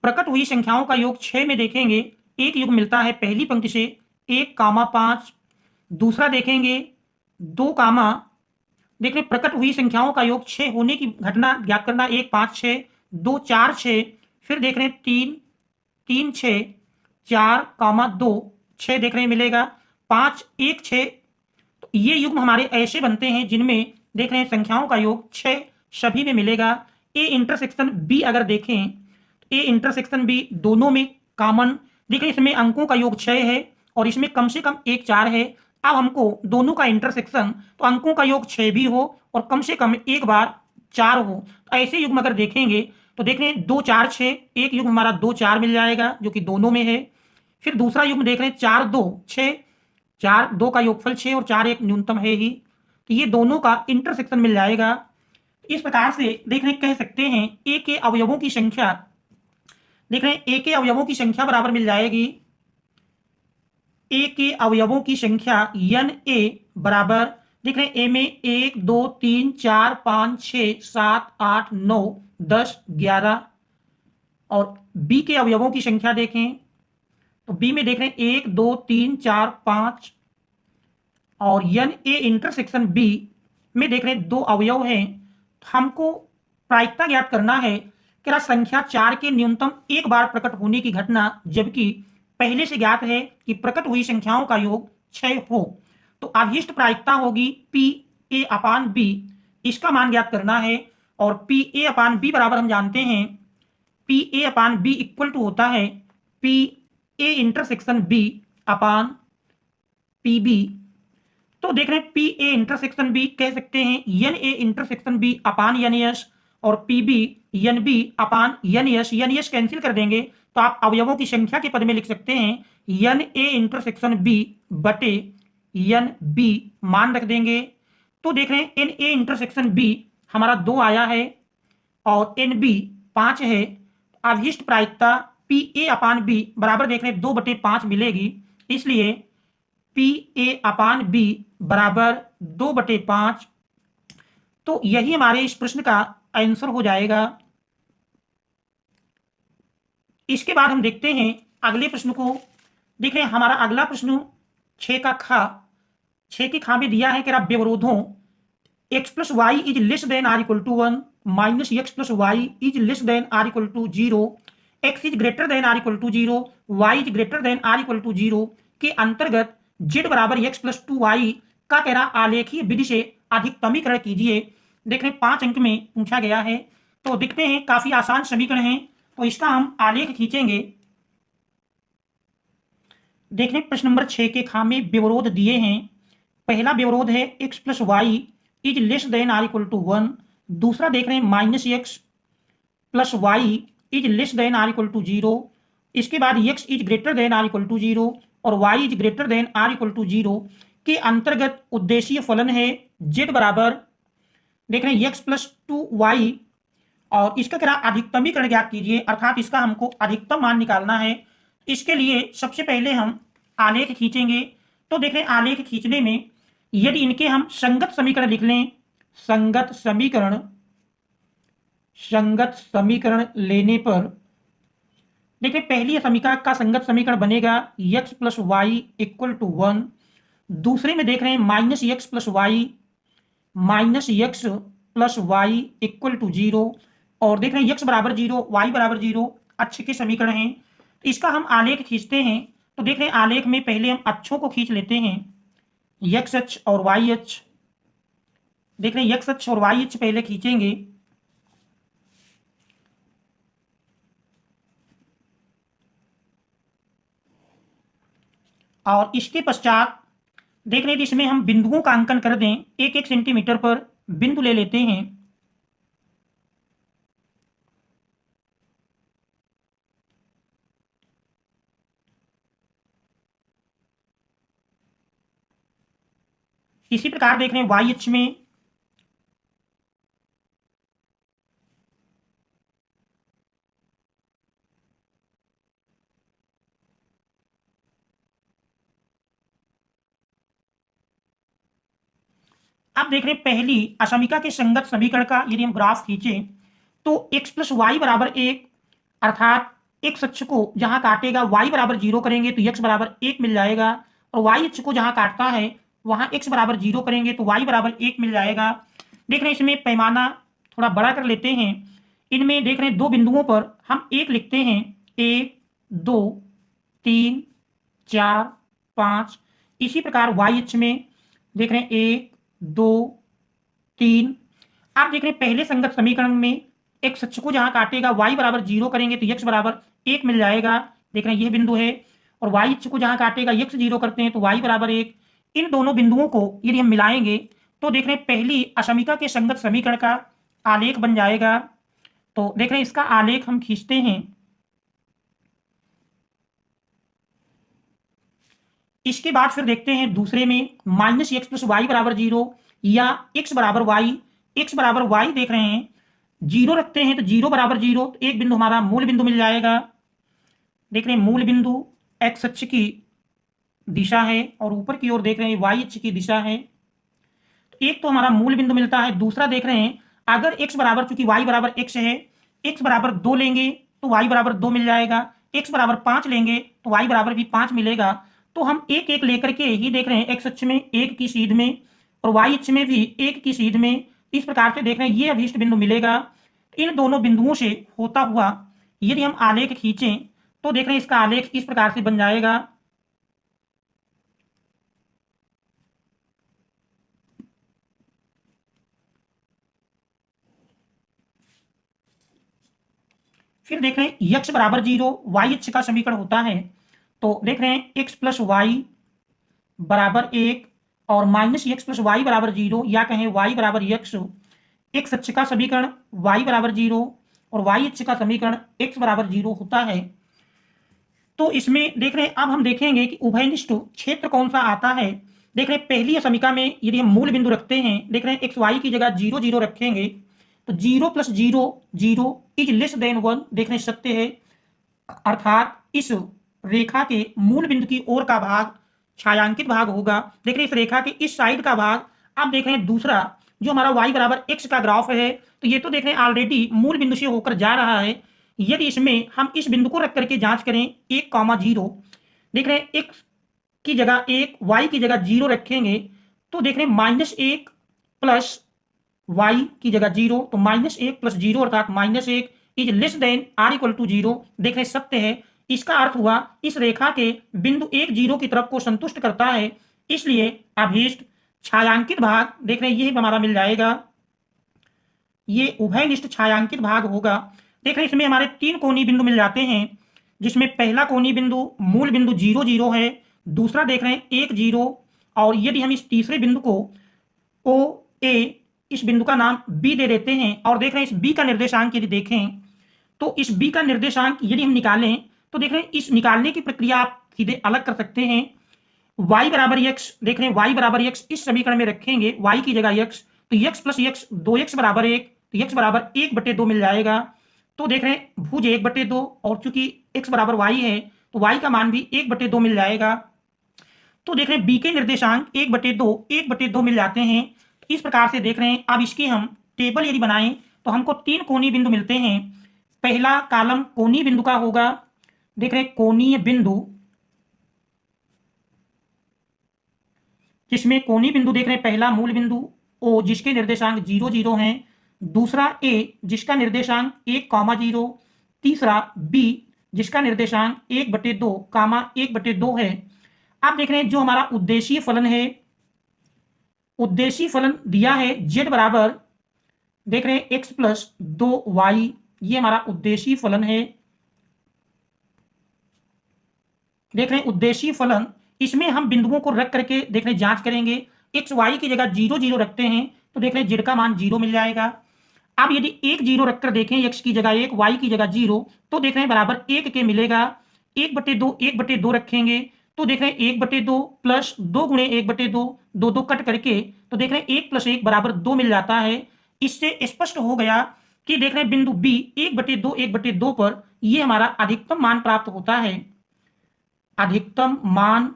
Speaker 1: प्रकट हुई संख्याओं का योग 6 में देखेंगे एक योग मिलता है पहली पंक्ति से 1, 5। दूसरा देखेंगे 2, देख रहे प्रकट हुई संख्याओं का योग 6 होने की घटना ज्ञात करना 1, 5, 6, 2, 4, 6। फिर देख रहे हैं 3, 3, 6, 4, 2, 6 देख रहे हैं मिलेगा 5, 1, 6। तो ये युग्म हमारे ऐसे बनते हैं जिनमें देख रहे हैं संख्याओं का योग 6 सभी में मिलेगा। ए इंटरसेक्शन बी अगर देखें तो ए इंटरसेक्शन बी दोनों में कॉमन देख रहे हैं, इसमें अंकों का योग 6 है और इसमें कम से कम 1 4 है। अब हमको दोनों का इंटरसेक्शन तो अंकों का योग 6 भी हो और कम से कम एक बार 4 हो। तो ऐसे युग्म अगर देखेंगे तो देख रहे हैं 2 4 6, एक युग्म हमारा 2 4 मिल जाएगा जो कि दोनों में है। फिर दूसरा युग्म देख रहे हैं 4 2 6, 4 2 का योगफल 6 और 4 1 न्यूनतम है ही। तो ये दोनों का इंटरसेक्शन मिल जाएगा। इस प्रकार से देख रहे कह सकते हैं ए के अवयवों की संख्या देख रहे हैं ए के अवयवों की संख्या बराबर मिल जाएगी ए के अवयवों की संख्या एन ए बराबर देख रहे हैं ए में 1 2 3 4 5 6 7 8 9 10 11 और बी के अवयवों की संख्या देखें तो बी में देख रहे हैं 1 2 3 4 5 और एन ए इंटरसेक्शन बी में देख रहे हैं 2 अवयव हैं। हमको प्रायिकता ज्ञात करना है कि संख्या 4 के न्यूनतम एक बार प्रकट होने की घटना जबकि पहले से ज्ञात है कि प्रकट हुई संख्याओं का योग 6 हो। तो अभीष्ट प्रायिकता होगी पी ए अपान बी, इसका मान ज्ञात करना है और पी ए अपान बी बराबर हम जानते हैं P A upon B equal to होता है P A intersection B upon P B. तो देख रहे हैं पी ए इंटरसेक्शन बी कह सकते हैं n A intersection B upon n S और P B n B upon n S cancel कर देंगे तो आप अवयवों की संख्या के पद में लिख सकते हैं एन ए इंटरसेक्शन बी बटे एन बी मान रख देंगे। तो देख रहे हैं एन ए इंटरसेक्शन बी हमारा 2 आया है और एन बी 5 है। अभीष्ट प्रायिकता पी ए अपान बी बराबर देख रहे हैं 2/5 मिलेगी, इसलिए पी ए अपान बी बराबर 2/5। तो यही हमारे इस प्रश्न का आंसर हो जाएगा। इसके बाद हम देखते हैं अगले प्रश्न को। देख रहे हैं हमारा अगला प्रश्न 6 का खा 6 के खा में दिया है कि व्यवरोधों x + y is less than or equal to 1 minus x + y is less than or equal to 0 x is greater than or equal to 0 y is greater than or equal to 0 के अंतर्गत z बराबर x + 2y का कह रहा आलेखीय विधि से अधिकतमीकरण कीजिए। देख रहे 5 अंक में पूछा गया है। तो देखते हैं काफी आसान समीकरण है तो इसका हम आलेख खींचेंगे। देख रहे प्रश्न नंबर 6 के खा में व्यवरोध दिए हैं। पहला व्यवरोध है x + y is less than or equal to 1। दूसरा देख रहे हैं -x + y is less than or equal to 0। इसके बाद x is greater than or equal to 0 और y is greater than or equal to 0 के अंतर्गत उद्देश्य फलन है z बराबर देख रहे हैं x + 2y और इसका क्या अधिकतमीकरण ज्ञात कीजिए अर्थात इसका हमको अधिकतम मान निकालना है। इसके लिए सबसे पहले हम आलेख खींचेंगे। तो देख रहे हैं आलेख खींचने में यदि इनके हम संगत समीकरण लिख लें संगत समीकरण लेने पर देखिए पहली समीकरण का संगत समीकरण बनेगा x + y = 1। दूसरे में देख रहे हैं -x + y = 0 और देख रहे हैं x बराबर 0 y बराबर 0 अक्ष के समीकरण हैं। तो इसका हम आलेख खींचते हैं। तो देख रहे हैं आलेख में पहले हम अक्षों को खींच लेते हैं x अक्ष और y अक्ष। देख रहे हैं x अक्ष और y अक्ष पहले खींचेंगे। और इसके पश्चात देख रहे हैं इसमें हम बिंदुओं का अंकन कर दें 1-1 सेंटीमीटर पर बिंदु ले लेते हैं। इसी प्रकार देख रहे हैं वाई अक्ष में अब देख रहे हैं पहली असमिका के संगत समीकरण का यदि हम ग्राफ खींचे तो x प्लस वाई बराबर 1 अर्थात x अक्ष को जहां काटेगा y बराबर 0 करेंगे तो x बराबर 1 मिल जाएगा, और y अक्ष को जहां काटता है वहां x बराबर 0 करेंगे तो y बराबर 1 मिल जाएगा। देख रहे हैं इसमें पैमाना थोड़ा बड़ा कर लेते हैं। इनमें देख रहे हैं दो बिंदुओं पर हम 1 लिखते हैं, 1 2 3 4 5। इसी प्रकार y अक्ष में देख रहे हैं 1 2 3। आप देख रहे हैं पहले संगत समीकरण में x अक्ष को जहां काटेगा y बराबर 0 करेंगे तो x बराबर 1 मिल जाएगा। देख रहे हैं यह बिंदु है, और y अक्ष को जहां काटेगा x 0 करते हैं तो y बराबर 1। इन दोनों बिंदुओं को यदि हम मिलाएंगे तो देख रहे हैं पहली असमिका के संगत समीकरण का आलेख बन जाएगा। तो देख रहे हैं इसका आलेख हम खींचते हैं। इसके बाद फिर देखते हैं दूसरे में माइनस एक्स प्लस वाई बराबर 0 या x बराबर वाई। x बराबर वाई देख रहे हैं 0 रखते हैं तो 0 बराबर 0, तो एक बिंदु हमारा मूल बिंदु मिल जाएगा। देख रहे हैं मूल बिंदु x अक्ष की दिशा है और ऊपर की ओर देख रहे हैं y अक्ष की दिशा है, तो एक तो हमारा मूल बिंदु मिलता है। दूसरा देख रहे हैं अगर x बराबर, चूंकि y बराबर x है, x बराबर 2 लेंगे तो y बराबर 2 मिल जाएगा, x बराबर 5 लेंगे तो y बराबर भी 5 मिलेगा। तो हम एक एक लेकर के ही देख रहे हैं x अक्ष में एक की सीध में और y अक्ष में भी एक की सीध में, इस प्रकार से देख रहे हैं ये अभीष्ट बिंदु मिलेगा। इन दोनों बिंदुओं से होता हुआ यदि हम आलेख खींचें तो देख रहे हैं इसका आलेख इस प्रकार से बन जाएगा। फिर देख रहे हैं x बराबर 0 y अक्ष का समीकरण होता है, तो देख रहे हैं x प्लस वाई बराबर 1 और माइनस एक्स प्लस वाई बराबर 0 या कहें y बराबर x अक्ष का समीकरण y बराबर 0 और y अक्ष का समीकरण x बराबर 0 होता है। तो इसमें देख रहे हैं अब हम देखेंगे कि उभयनिष्ठ क्षेत्र कौन सा आता है। देख रहे हैं पहली समीकरण में यदि हम मूल बिंदु रखते हैं, देख रहे हैं एक्स वाई की जगह 0 0 रखेंगे तो 0 प्लस 0 0 इज लेस देन 1 देख रहे हैं सत्य है, अर्थात इस रेखा के मूल बिंदु की ओर का भाग छायांकित भाग होगा। देख रहे हैं इस रेखा के इस साइड का भाग। अब देख रहे हैं दूसरा जो हमारा y बराबर x का ग्राफ है, तो ये तो देख रहे हैं ऑलरेडी मूल बिंदु से होकर जा रहा है। यदि इसमें हम इस बिंदु को रख करके जांच करें 1,0, देख रहे हैं x की जगह 1 y की जगह 0 रखेंगे तो देख रहे हैं -1 प्लस y की जगह 0, तो -1 प्लस 0 अर्थात -1 is less than r equal to 0 देख रहे हैं सत्य है। इसका अर्थ हुआ इस रेखा के बिंदु 1 0 की तरफ को संतुष्ट करता है, इसलिए अभीष्ट छायांकित भाग देख रहे हैं ये हमारा मिल जाएगा, ये उभयनिष्ठ छायांकित भाग होगा। देख रहे हैं इसमें हमारे 3 कोणीय बिंदु मिल जाते हैं, जिसमें पहला कोणीय बिंदु मूल बिंदु 0 0 है, दूसरा देख रहे हैं 1 0, और यदि हम इस तीसरे बिंदु को ओ ए इस बिंदु का नाम बी दे देते हैं और देख रहे हैं इस बी का निर्देशांक यदि देखें तो इस बी का निर्देशांक यदि हम निकालें तो देख रहे हैं इस निकालने की प्रक्रिया आप सीधे अलग कर सकते हैं। y बराबर x देख रहे हैं y बराबर x इस समीकरण में रखेंगे y की जगह x, तो x प्लस x 2x बराबर 1, तो x बराबर 1/2 मिल जाएगा। तो देख रहे हैं भुज 1/2 और चूंकि x बराबर y है तो y का मान भी 1/2 मिल जाएगा। तो देख रहे हैं b के निर्देशांक 1/2 मिल जाते हैं। इस प्रकार से देख रहे हैं अब इसकी हम टेबल यदि बनाएं तो हमको 3 कोणीय बिंदु मिलते हैं। पहला कॉलम कोणीय बिंदु का होगा, देख रहे हैं कोणीय बिंदु, जिसमें कोणीय बिंदु देख रहे हैं पहला मूल बिंदु O जिसके निर्देशांक 0 0 हैं, दूसरा A जिसका निर्देशांक 1,0, तीसरा B जिसका निर्देशांक 1/2, 1/2 है। अब देख रहे हैं जो हमारा उद्देशीय फलन है, उद्देशीय फलन दिया है z बराबर देख रहे हैं x प्लस 2y, ये हमारा उद्देशीय फलन है। देख रहे हैं उद्देशीय फलन, इसमें हम बिंदुओं को रख करके देख रहे हैं जांच करेंगे। x y की जगह 0 0 रखते हैं तो देख रहे हैं z का मान 0 मिल जाएगा। अब यदि 1 0 रखकर देखें x की जगह 1 y की जगह 0 तो देख रहे हैं बराबर 1 के मिलेगा। 1/2 1/2 रखेंगे तो देख रहे हैं 1/2 प्लस 2 गुणे 1/2, 2 कट करके तो देख रहे हैं 1 + 1 = 2 मिल जाता है। इससे स्पष्ट हो गया कि देख रहे हैं बिंदु बी 1/2 पर ये हमारा अधिकतम मान प्राप्त होता है। अधिकतम मान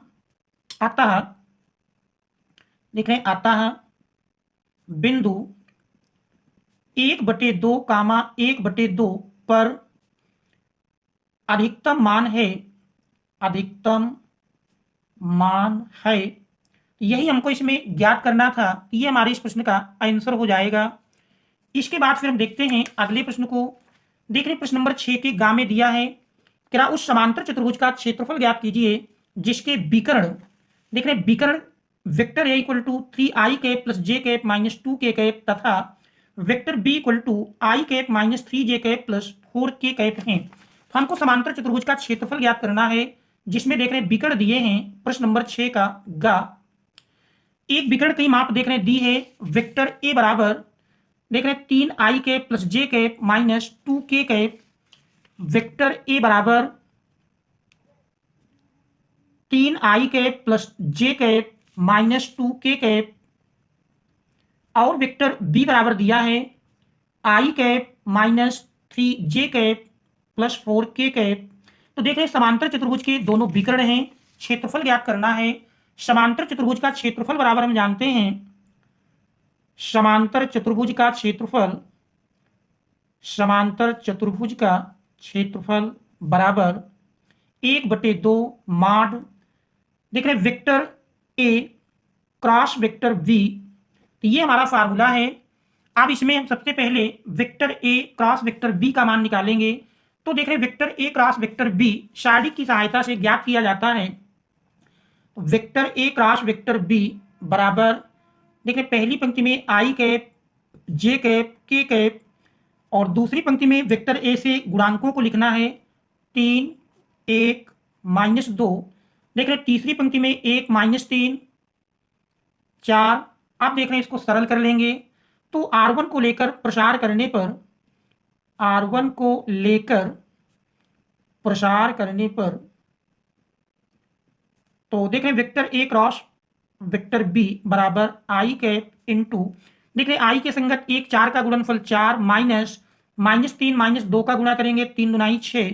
Speaker 1: अतः देख रहे हैं अतः बिंदु 1/2, 1/2 पर अधिकतम मान है, अधिकतम मान है। यही हमको इसमें ज्ञात करना था। ये हमारे इस प्रश्न का आंसर हो जाएगा। इसके बाद फिर हम देखते हैं अगले प्रश्न को। देख रहे हैं प्रश्न नंबर 6 के गा में दिया है, क्या उस समांतर चतुर्भुज का क्षेत्रफल ज्ञात कीजिए जिसके विकर्ण देख रहे हैं विकर्ण vector a = 3i cap + j cap - 2k cap तथा vector b = i cap - 3j cap + 4k cap हैं। तो हमको समांतर चतुर्भुज का क्षेत्रफल ज्ञात करना है जिसमें देख रहे हैं विकर्ण दिए हैं। प्रश्न नंबर 6 का गा, एक विकर्ण की माप देख रहे हैं दी है, वेक्टर a बराबर देख रहे हैं 3i cap + j cap - 2k cap, vector a बराबर 3i cap + j cap - 2k cap और वेक्टर b बराबर दिया है i cap - 3j cap + 4k cap. तो देख रहे हैं समांतर चतुर्भुज के दोनों विकर्ण हैं, क्षेत्रफल ज्ञात करना है। समांतर चतुर्भुज का क्षेत्रफल बराबर हम जानते हैं, समांतर चतुर्भुज का क्षेत्रफल, समांतर चतुर्भुज का क्षेत्रफल बराबर 1/2 माड देख रहे हैं vector a cross vector b। तो ये हमारा फार्मूला है। अब इसमें हम सबसे पहले vector a cross vector b का मान निकालेंगे। तो देख रहे हैं vector a cross vector b शार्डिक की सहायता से ज्ञात किया जाता है। Vector a cross vector b बराबर देख रहे हैं पहली पंक्ति में i cap j cap k cap और दूसरी पंक्ति में वेक्टर a से गुणांकों को लिखना है 3 1 -2 देख रहे हैं तीसरी पंक्ति में 1 -3 4। अब देख रहे हैं इसको सरल कर लेंगे तो r1 को लेकर प्रसार करने पर, r1 को लेकर प्रसार करने पर तो देख रहे हैं vector a cross vector b बराबर i कैप इंटू देख रहे हैं i के संगत 1 4 का गुणनफल 4 -3 -2 का गुणा करेंगे 3 दूनी 6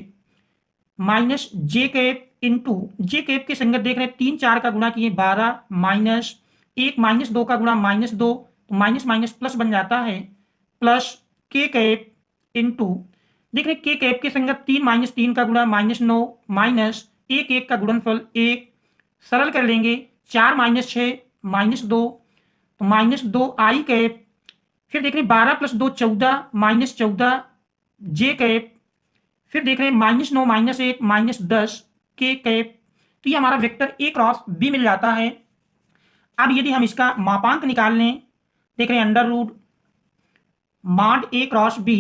Speaker 1: minus j cap into j cap के संगत देख रहे हैं 3 4 का गुणा किए 12 माइनस 1 -2 का गुणा -2 तो माइनस माइनस प्लस बन जाता है प्लस k कैप इंटू देख रहे k कैप के संगत 3 - 3 का गुणा -9 माइनस 1 1 का गुणनफल 1 सरल कर लेंगे 4 - 6 -2 तो -2 i कैप फिर देख रहे हैं 12 + 2 14 -14 j कैप फिर देख रहे हैं -9 -1 -10 k कैप। तो ये हमारा वेक्टर a क्रॉस b मिल जाता है। अब यदि हम इसका मापांक निकाल लें देख रहे हैं under root mod a cross b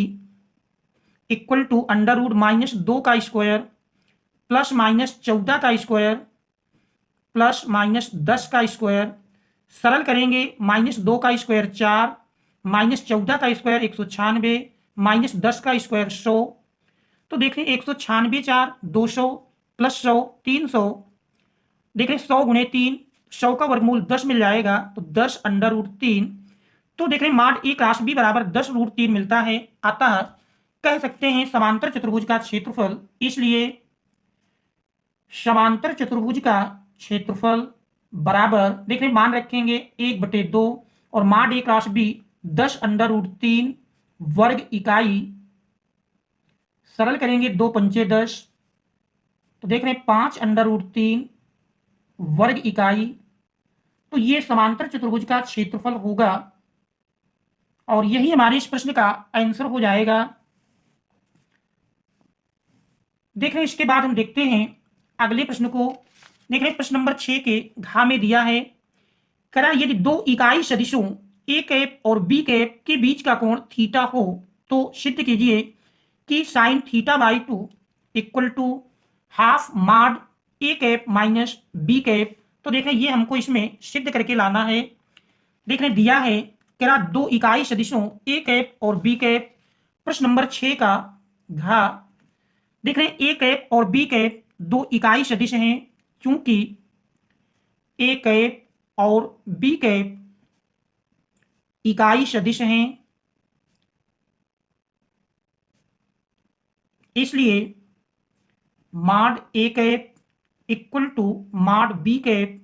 Speaker 1: equal to under root -2 का स्क्वायर प्लस -14 का स्क्वायर प्लस -10 का स्क्वायर सरल करेंगे -2 का स्क्वायर 4 -14 का स्क्वायर 196 -10 का स्क्वायर 100। तो देख रहे हैं 196 4 200 प्लस 100 300 देख रहे हैं 100 गुणे 3 100 का वर्गमूल 10 मिल जाएगा तो 10 अंडर रूट 3। तो देख रहे हैं मॉड a क्रॉस b बराबर 10 रूट 3 मिलता है। अतः कह सकते हैं समांतर चतुर्भुज का क्षेत्रफल, इसलिए समांतर चतुर्भुज का क्षेत्रफल बराबर देख रहे हैं मान रखेंगे 1/2 और mod a cross b 10 under root 3 वर्ग इकाई सरल करेंगे 2 पंचे 10 तो देख रहे हैं 5 अंडर रूट 3 वर्ग इकाई। तो ये समांतर चतुर्भुज का क्षेत्रफल होगा और यही हमारे इस प्रश्न का आंसर हो जाएगा। देख रहे हैं इसके बाद हम देखते हैं अगले प्रश्न को। देख रहे हैं प्रश्न नंबर 6 के घ में दिया है, करा यदि दो इकाई सदिशों a कैप और b कैप के बीच का कोण थीटा हो तो सिद्ध कीजिए कि sine θ/2 equal to half mod a cap minus b cap. तो देख रहे हैं ये हमको इसमें सिद्ध करके लाना है। देख रहे हैं दिया है करा दो इकाई सदिशों a कैप और b कैप। प्रश्न नंबर 6 का घ देख रहे हैं a कैप और b कैप दो इकाई सदिश हैं, क्योंकि ए कैप और बी कैप इकाई सदिश हैं, इसलिए mod A cap equal to mod B cap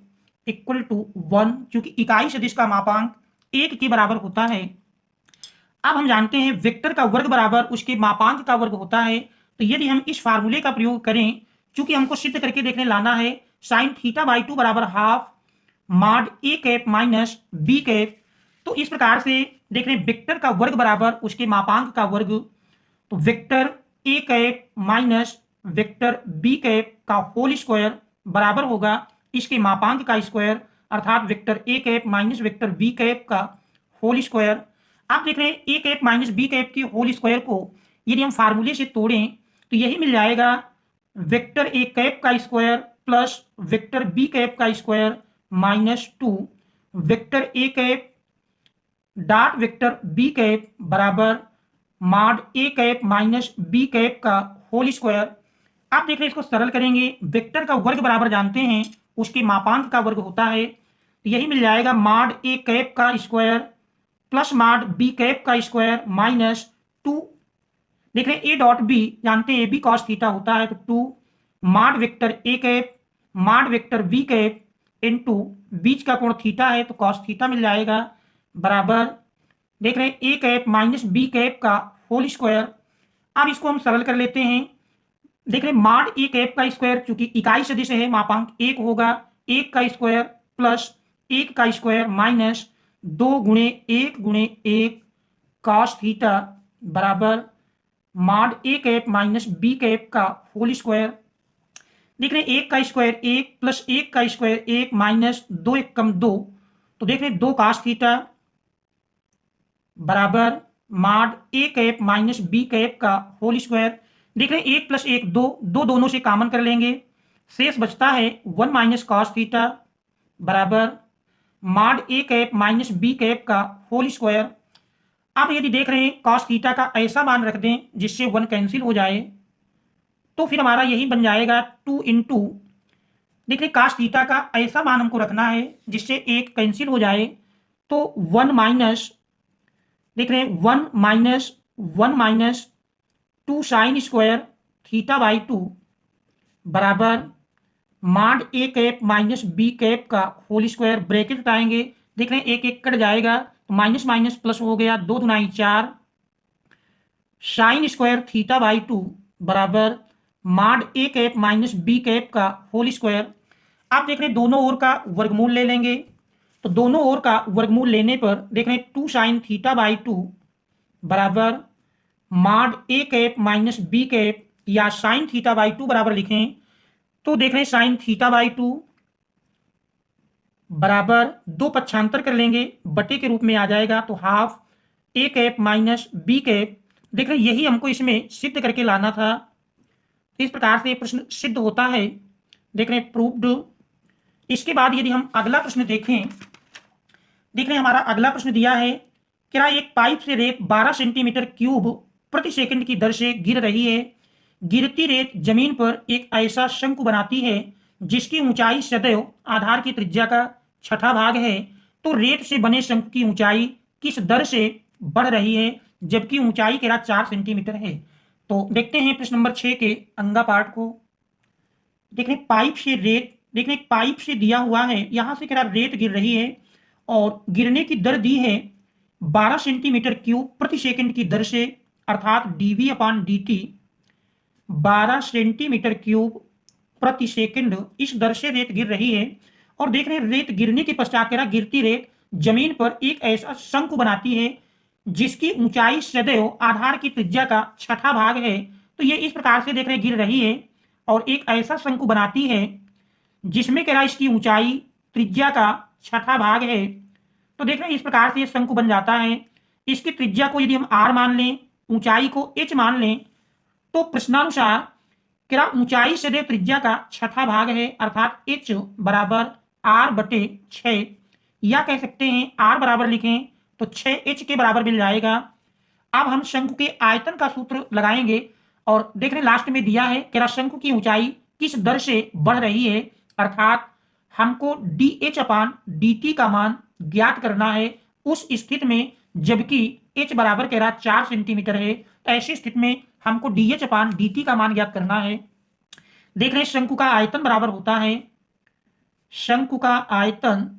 Speaker 1: equal to 1, क्योंकि इकाई सदिश का मापांक 1 के बराबर होता है। अब हम जानते हैं वेक्टर का वर्ग बराबर उसके मापांक का वर्ग होता है। तो यदि हम इस फार्मूले का प्रयोग करें, चूंकि हमको सिद्ध करके देखने लाना है, साइन थीटा बाई 2 बराबर half mod A cap minus B cap. तो इस प्रकार से देख रहे हैं वेक्टर का वर्ग बराबर उसके मापांक का वर्ग। तो vector A cap minus vector B cap का होल स्क्वायर बराबर होगा इसके मापांक का स्क्वायर, अर्थात vector A cap minus vector B cap का होल स्क्वायर। आप देख रहे हैं A cap minus B cap के होल स्क्वायर को यदि हम फार्मूले से तोड़ें तो यही मिल जाएगा वेक्टर ए कैप का square plus vector B cap का square minus 2 vector A cap dot vector B cap बराबर mod A cap minus B cap का होल स्क्वायर। आप देख रहे हैं इसको सरल करेंगे, वेक्टर का वर्ग बराबर जानते हैं उसके मापांक का वर्ग होता है, तो यही मिल जाएगा मॉड ए कैप का square plus mod B cap का स्क्वायर माइनस 2। देख रहे हैं ए डॉट बी जानते हैं ए बी कॉस थीटा होता है, तो 2 mod vector A cap mod vector B cap into बीच का कोण थीटा है तो कॉस थीटा मिल जाएगा बराबर देख रहे हैं A cap minus B cap का होल स्क्वायर। अब इसको हम सरल कर लेते हैं, देख रहे हैं मॉड ए कैप का स्क्वायर चूंकि इकाई सदिश है मापांक 1 होगा, 1 का स्क्वायर प्लस 1 का स्क्वायर माइनस 2 गुणे 1 कॉस थीटा बराबर mod A cap minus B cap का होल स्क्वायर। देख रहे हैं 1 का स्क्वायर 1 प्लस 1 का स्क्वायर 1 माइनस 2 1 कम 2, तो देख रहे हैं 2 कॉस थीटा बराबर mod A cap minus B cap का होल स्क्वायर। देख रहे हैं 1 प्लस 1 2, दोनों से कॉमन कर लेंगे, शेष बचता है 1 माइनस कॉस थीटा बराबर mod A cap minus B cap का होल स्क्वायर। अब यदि देख रहे हैं कॉस थीटा का ऐसा मान रख दें जिससे 1 कैंसिल हो जाए, तो फिर हमारा यही बन जाएगा 2 इंटू देख रहे कॉस थीटा का ऐसा मान हमको रखना है जिससे 1 कैंसिल हो जाए, तो 1 माइनस देख रहे हैं 1 minus 2 sine square theta by 2 बराबर mod A cap minus B cap का होल स्क्वायर। ब्रैकेट हटाएंगे, देख रहे हैं 1 1 कट जाएगा तो माइनस माइनस प्लस हो गया, 2 दूनी 4 साइन स्क्वायर थीटा बाई 2 बराबर mod A cap minus B cap का होल स्क्वायर। आप देख रहे हैं दोनों ओर का वर्गमूल ले लेंगे, तो दोनों ओर का वर्गमूल लेने पर देख रहे हैं 2 साइन थीटा बाई 2 बराबर mod A cap minus B cap या साइन थीटा बाई 2 बराबर लिखें तो देख रहे हैं साइन थीटा बाई 2 बराबर 2 पक्षांतर कर लेंगे बटे के रूप में आ जाएगा, तो हाफ ए कैप माइनस बी कैप। देख रहे हैं यही हमको इसमें सिद्ध करके लाना था, इस प्रकार से प्रश्न सिद्ध होता है, देख रहे हैं प्रूव्ड। इसके बाद यदि हम अगला प्रश्न देखें, देख रहे हैं हमारा अगला प्रश्न दिया है क्या एक पाइप से रेत 12 सेंटीमीटर क्यूब प्रति सेकंड की दर से गिर रही है। गिरती रेत जमीन पर एक ऐसा शंकु बनाती है जिसकी ऊंचाई सदैव आधार की त्रिज्या का 6ठा भाग है, तो रेत से बने शंकु की ऊंचाई किस दर से बढ़ रही है जबकि ऊंचाई केवल 4 सेंटीमीटर है। तो देखते हैं प्रश्न नंबर 6 के अंगा पार्ट को। देख रहे पाइप से रेत, देख रहे पाइप से दिया हुआ है यहां से क्या रेत गिर रही है और गिरने की दर दी है 12 सेंटीमीटर क्यूब प्रति सेकंड की दर से, अर्थात dv upon dt 12 centimetre cube प्रति सेकंड इस दर से रेत गिर रही है। और देख रहे हैं रेत गिरने के पश्चात क्या गिरती रेत जमीन पर एक ऐसा शंकु बनाती है जिसकी ऊंचाई सदैव आधार की त्रिज्या का 6ठा भाग है। तो ये इस प्रकार से देख रहे गिर रही है और एक ऐसा शंकु बनाती है जिसमें क्या इसकी ऊंचाई त्रिज्या का 6ठा भाग है। तो देख रहे हैं इस प्रकार से ये शंकु बन जाता है। इसकी त्रिज्या को यदि हम r मान लें, ऊंचाई को h मान लें, तो प्रश्नानुसार क्या ऊंचाई सदैव त्रिज्या का 6ठा भाग है, अर्थात h बराबर r बटे 6, या कह सकते हैं r बराबर लिखें तो 6h के बराबर मिल जाएगा। अब हम शंकु के आयतन का सूत्र लगाएंगे और देख रहे हैं लास्ट में दिया है कि शंकु की ऊंचाई किस दर से बढ़ रही है, अर्थात हमको dH/dt का मान ज्ञात करना है उस स्थिति में जबकि h बराबर कह रहा 4 सेंटीमीटर है। तो ऐसी स्थिति में हमको dH/dt का मान ज्ञात करना है। देख रहे हैं शंकु का आयतन बराबर होता है, शंकु का आयतन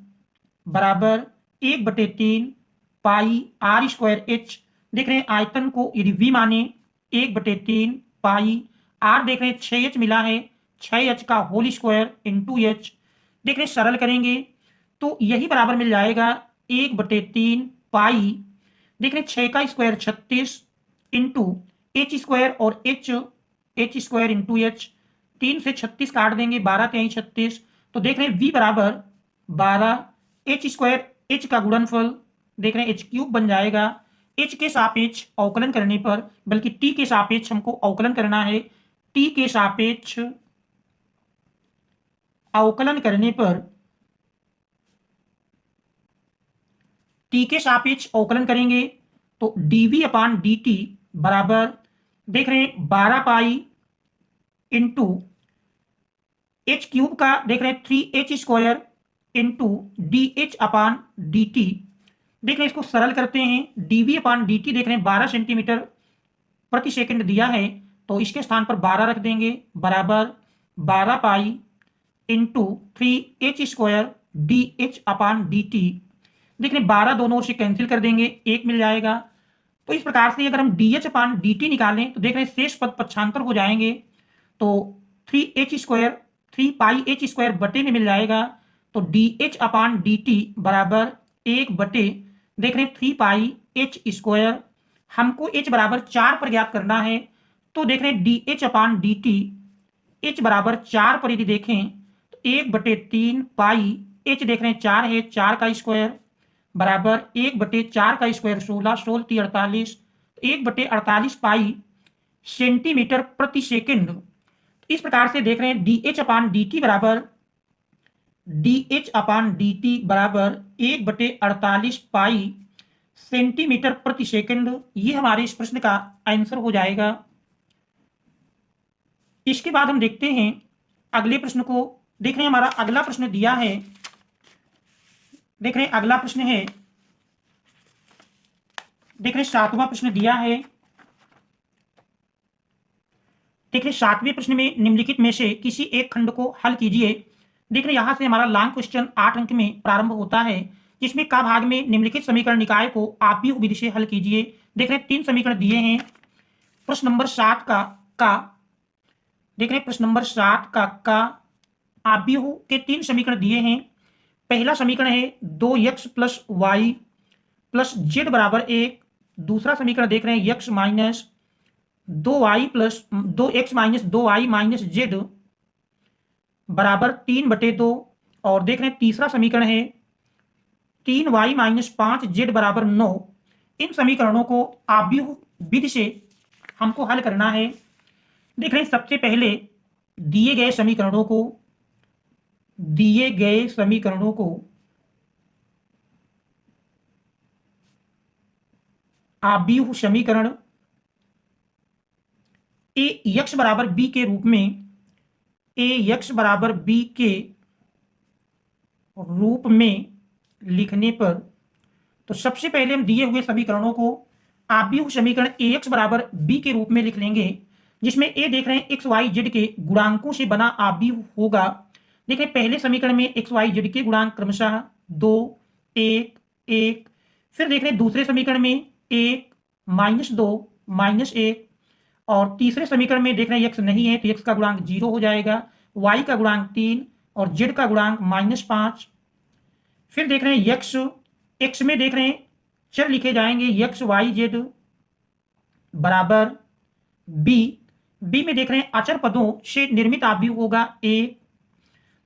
Speaker 1: बराबर 1/3 पाई r स्क्वायर h। देख रहे हैं आयतन को यदि v माने 1/3 पाई r, देख रहे हैं 6h मिला है, 6h का होल स्क्वायर इंटू h। देख रहे हैं सरल करेंगे तो यही बराबर मिल जाएगा 1/3 पाई, देख रहे हैं 6 का स्क्वायर 36 इंटू h स्क्वायर और h स्क्वायर इंटू h। 3 से 36 काट देंगे, 12 3 36। तो देख रहे हैं v बराबर 12, h स्क्वायर h का गुणनफल देख रहे हैं h क्यूब बन जाएगा। h के सापेक्ष अवकलन करने पर, बल्कि t के सापेक्ष हमको अवकलन करना है, t के सापेक्ष अवकलन करने पर, t के सापेक्ष अवकलन करेंगे तो dv/dt बराबर देख रहे हैं 12 पाई इंटू h क्यूब का देख रहे हैं 3h स्क्वायर इंटू dH/dt। देख रहे हैं इसको सरल करते हैं, dv/dt देख रहे हैं 12 सेंटीमीटर प्रति सेकंड दिया है तो इसके स्थान पर 12 रख देंगे, बराबर 12 pi into 3h square dH/dt। देख रहे हैं 12 दोनों ओर से कैंसिल कर देंगे, 1 मिल जाएगा। तो इस प्रकार से अगर हम dH/dt निकालें तो देख रहे हैं शेष पद पक्षांतर हो जाएंगे, तो 3h स्क्वायर 3 पाई h स्क्वायर बटे में मिल जाएगा। तो dH/dt बराबर 1 बटे देख रहे हैं 3 पाई h स्क्वायर। हमको h बराबर 4 पर ज्ञात करना है, तो देख रहे हैं dH/dt h बराबर 4 पर यदि देखें तो 1/3 पाई h देख रहे हैं 4 है, 4 का स्क्वायर बराबर 1/4 का स्क्वायर 16, 16 × 48, 1/48 पाई सेंटीमीटर प्रति सेकंड। इस प्रकार से देख रहे हैं dH/dt बराबर 1/48 पाई सेंटीमीटर प्रति सेकंड। ये हमारे इस प्रश्न का आंसर हो जाएगा। इसके बाद हम देखते हैं अगले प्रश्न को। देख रहे हैं हमारा अगला प्रश्न दिया है, देख रहे हैं अगला प्रश्न है, देख रहे हैं 7वां प्रश्न दिया है। देख रहे हैं 7वें प्रश्न में निम्नलिखित में से किसी एक खंड को हल कीजिए। देख रहे हैं यहां से हमारा लॉन्ग क्वेश्चन 8 अंक में प्रारंभ होता है, जिसमें का भाग में निम्नलिखित समीकरण निकाय को आव्यूह विधि से हल कीजिए। देख रहे हैं 3 समीकरण दिए हैं। प्रश्न नंबर 7 का देख रहे हैं प्रश्न नंबर 7 का आव्यूह के 3 समीकरण दिए हैं। पहला समीकरण है 2x + y + z बराबर 1। दूसरा समीकरण देख रहे हैं x minus 2x minus 2y minus z बराबर 3/2। और देख रहे हैं तीसरा समीकरण है 3y माइनस 5z बराबर 9। इन समीकरणों को आव्यूह विधि से हमको हल करना है। देख रहे हैं सबसे पहले दिए गए समीकरणों को आव्यूह समीकरण ax बराबर b के रूप में लिखने पर, तो सबसे पहले हम दिए हुए समीकरणों को आव्यूह समीकरण ax बराबर b के रूप में लिख लेंगे, जिसमें a देख रहे हैं x y z के गुणांकों से बना आव्यूह होगा। देखिए पहले समीकरण में x y z के गुणांक क्रमशः 2 1 1, फिर देख रहे हैं दूसरे समीकरण में 1 -2 -1, और तीसरे समीकरण में देख रहे हैं x नहीं है तो x का गुणांक 0 हो जाएगा, y का गुणांक 3 और z का गुणांक -5। फिर देख रहे हैं x में देख रहे हैं चर लिखे जाएंगे x y z बराबर b में देख रहे हैं अचर पदों से निर्मित आव्यूह होगा a।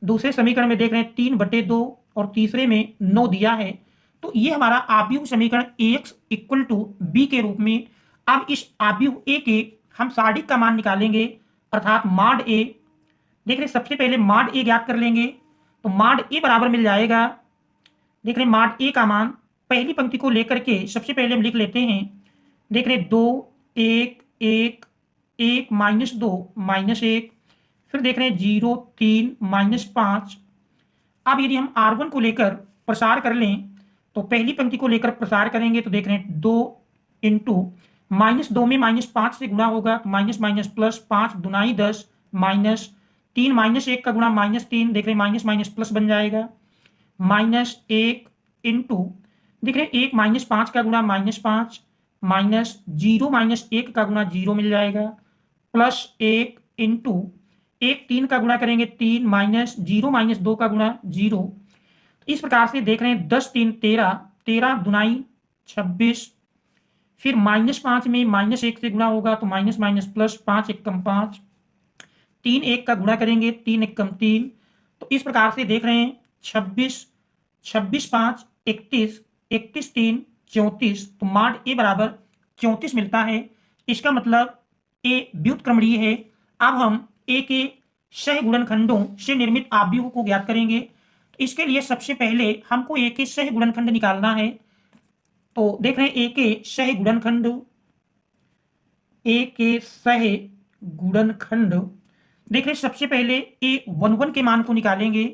Speaker 1: दूसरे समीकरण में देख रहे हैं 3/2 और तीसरे में 9 दिया है। तो ये हमारा आव्यूह समीकरण ax = b के रूप में। अब इस आव्यूह a के हम सारणिक का मान निकालेंगे, अर्थात मॉड a। देख रहे सबसे पहले मॉड a ज्ञात कर लेंगे, तो मॉड a बराबर मिल जाएगा। देख रहे मॉड a का मान पहली पंक्ति को लेकर के सबसे पहले हम लिख लेते हैं। देख रहे 2 1 1 1 -2 -1, फिर देख रहे हैं 0 3 -5, अब यदि हम R1 को लेकर प्रसार कर लें तो पहली पंक्ति को लेकर प्रसार करेंगे तो देख रहे हैं 2 इंटू -2 में -5 से गुणा होगा तो minus minus plus 5 Dunai 10 minus 3 -1 का गुणा -3 देख रहे हैं माइनस माइनस प्लस बन जाएगा -1 इंटू देख रहे हैं 1 -5 का गुणा -5 माइनस 0 -1 का गुणा 0 मिल जाएगा प्लस 1 इंटू 1 3 का गुणा करेंगे 3 माइनस 0 -2 का गुणा 0। इस प्रकार से देख रहे हैं 10 3 13 13 दुनाई 26 फिर -5 में -1 से गुणा होगा तो माइनस माइनस प्लस 5 एकम 5 3 1 का गुणा करेंगे 3 एकम 3। तो इस प्रकार से देख रहे हैं 26 26 5 31 31 3 34 तो माड ए बराबर 34 मिलता है। इसका मतलब ए व्युत्क्रमणीय है। अब हम ए के सह गुणनखंडों से निर्मित आव्यूह को ज्ञात करेंगे। इसके लिए सबसे पहले हमको ए के सह गुणनखंड निकालना है। तो देख रहे हैं ए के सह गुणनखंड देख रहे हैं सबसे पहले A11 के मान को निकालेंगे।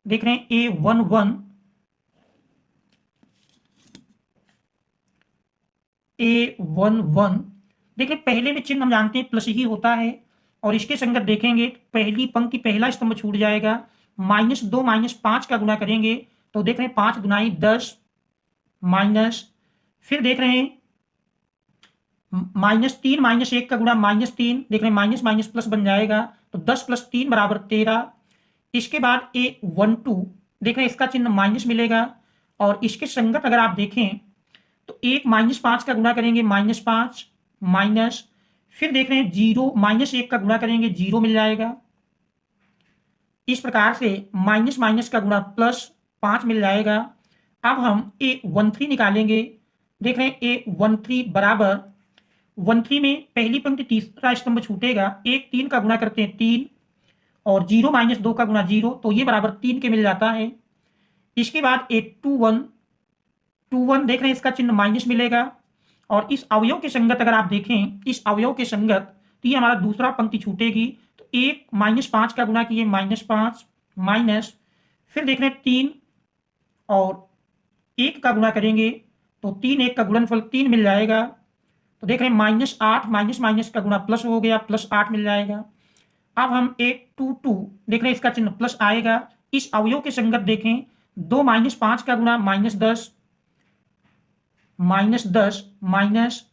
Speaker 1: देख रहे हैं A11 देख रहे पहले में चिन्ह हम जानते हैं प्लस ही होता है और इसके संगत देखेंगे पहली पंक्ति पहला स्तंभ छूट जाएगा -2 -5 का गुणा करेंगे तो देख रहे हैं 5 दुनाई 10 माइनस फिर देख रहे हैं -3 -1 का गुणा -3 देख रहे हैं माइनस माइनस प्लस बन जाएगा तो 10 + 3 = 13। इसके बाद A12 देख रहे हैं इसका चिन्ह माइनस मिलेगा और इसके संगत अगर आप देखें तो 1 -5 का गुणा करेंगे -5 माइनस फिर देख रहे हैं 0 -1 का गुणा करेंगे 0 मिल जाएगा। इस प्रकार से माइनस माइनस का गुणा +5 मिल जाएगा। अब हम A13 निकालेंगे। देख रहे हैं A13 बराबर 13 में पहली पंक्ति तीसरा स्तंभ छूटेगा 1 3 का गुणा करते हैं 3 और 0 -2 का गुणा 0 तो ये बराबर 3 के मिल जाता है। इसके बाद A21 देख रहे हैं इसका चिन्ह माइनस मिलेगा और इस अवयव के संगत अगर आप देखें इस अवयव के संगत तो ये हमारा दूसरा पंक्ति छूटेगी तो 1 -5 का गुणा किए -5 माइनस फिर देख रहे हैं 3 और 1 का गुणा करेंगे तो 3 1 का गुणनफल 3 मिल जाएगा। तो देख रहे हैं -8 माइनस माइनस का गुणा प्लस हो गया +8 मिल जाएगा। अब हम A22 देख रहे हैं इसका चिन्ह प्लस आएगा। इस अवयव के संगत देखें 2 -5 का गुणा -10 माइनस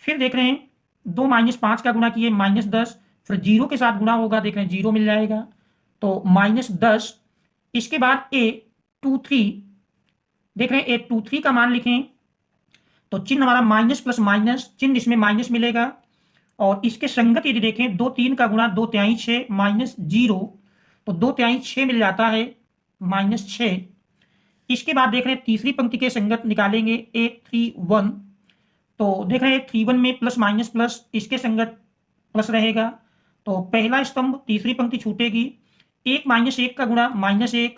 Speaker 1: फिर देख रहे हैं 2 -5 का गुणा किए -10 फिर 0 के साथ गुणा होगा देख रहे हैं 0 मिल जाएगा तो -10। इसके बाद A23 देख रहे हैं A23 का मान लिखें तो चिन्ह हमारा माइनस प्लस माइनस चिन्ह इसमें माइनस मिलेगा और इसके संगत यदि देखें 2 3 का गुणा 2 तिहाई 6 -0 तो 2 तिहाई 6 मिल जाता है -6। इसके बाद देख रहे हैं तीसरी पंक्ति के संगत निकालेंगे A31 तो देख रहे हैं 31 में प्लस माइनस प्लस इसके संगत प्लस रहेगा तो पहला स्तंभ तीसरी पंक्ति छूटेगी 1 -1 का गुणा -1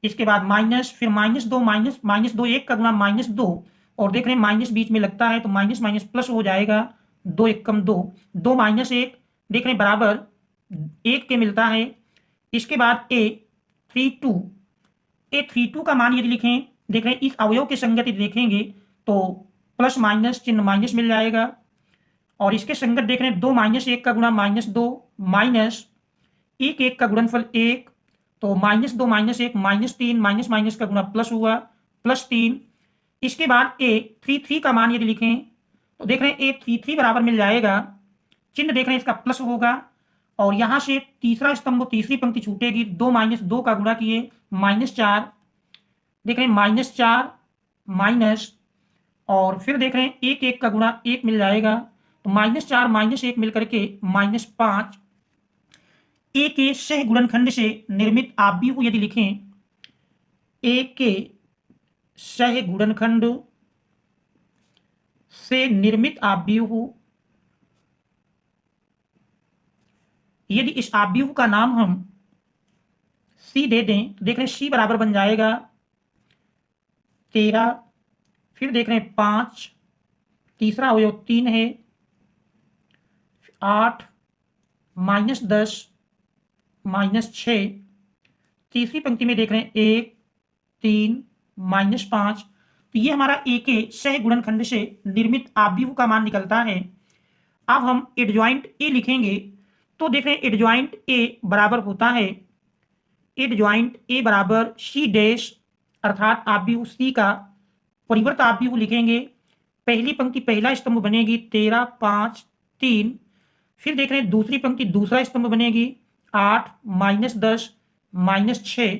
Speaker 1: इसके बाद माइनस फिर -2 -2 1 का गुणा -2 और देख रहे हैं माइनस बीच में लगता है तो माइनस माइनस प्लस हो जाएगा 2 एकम 2 2 -1 देख रहे हैं बराबर 1 के मिलता है। इसके बाद A32 का मान यदि लिखें देख रहे हैं इस अवयव के संगत यदि देखेंगे तो प्लस माइनस चिन्ह माइनस मिल जाएगा और इसके संगत देख रहे हैं 2 -1 का गुणा -2 माइनस 1 1 का गुणनफल 1 तो -2 -1 -3 माइनस माइनस का गुणा प्लस हुआ +3। इसके बाद A33 का मान यदि लिखें तो देख रहे हैं A33 बराबर मिल जाएगा चिन्ह देख रहे हैं इसका प्लस होगा और यहां से तीसरा स्तंभ तीसरी पंक्ति छूटेगी 2 -2 का गुणा किए -4 देख रहे हैं -4 माइनस और फिर देख रहे हैं 1 1 का गुणा 1 मिल जाएगा तो -4 -1 मिलकर के -5। ए के सह गुणनखंड से निर्मित आव्यूह यदि लिखें ए के सह गुणनखंड से निर्मित आव्यूह यदि इस आव्यूह का नाम हम C दे दें तो देख रहे हैं C बराबर बन जाएगा 13 फिर देख रहे हैं 5 तीसरा अवयव 3 है 8 -10 -6 तीसरी पंक्ति में देख रहे हैं 1 3 -5, तो ये हमारा ए के सह गुणनखंड से निर्मित आव्यूह का मान निकलता है। अब हम एडजॉइंट ए लिखेंगे, तो देख रहे हैं एडजॉइंट ए बराबर होता है, एडजॉइंट ए बराबर सी डैश अर्थात आव्यूह सी का परिवर्त आव्यूह लिखेंगे। पहली पंक्ति पहला स्तंभ बनेगी 13 5 3, फिर देख रहे हैं दूसरी पंक्ति दूसरा स्तंभ बनेगी 8 -10 -6,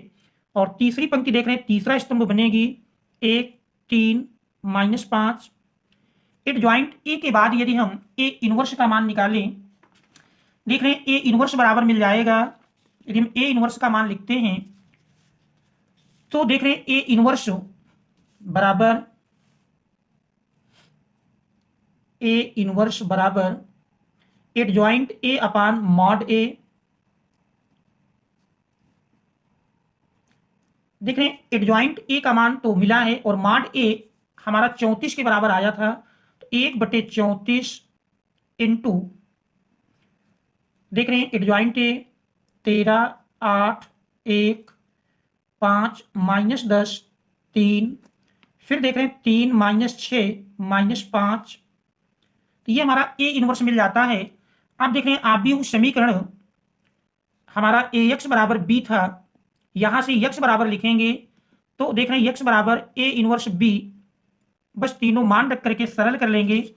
Speaker 1: और तीसरी पंक्ति देख रहे हैं तीसरा स्तंभ बनेगी 1 3 -5। एडजॉइंट ए के बाद यदि हम ए इनवर्स का मान निकालें, देख रहे हैं ए इनवर्स बराबर मिल जाएगा। यदि हम ए इनवर्स का मान लिखते हैं तो देख रहे हैं ए इनवर्स बराबर एडजॉइंट ए अपान मॉड ए। देख रहे हैं एडजॉइंट ए का मान तो मिला है और मॉड ए हमारा 34 के बराबर आया था, तो 1/34 इंटू देख रहे हैं एडजॉइंट ए 13 8 1 5 -10 3, फिर देख रहे हैं 3 -6 -5, तो ये हमारा ए इनवर्स मिल जाता है। अब देख रहे हैं आव्यूह समीकरण हमारा ए एक्स बराबर बी था, यहाँ से यक्स बराबर लिखेंगे, तो देख रहे हैं यक्स बराबर ए इनवर्स बी, बस तीनों मान रख करके सरल कर लेंगे।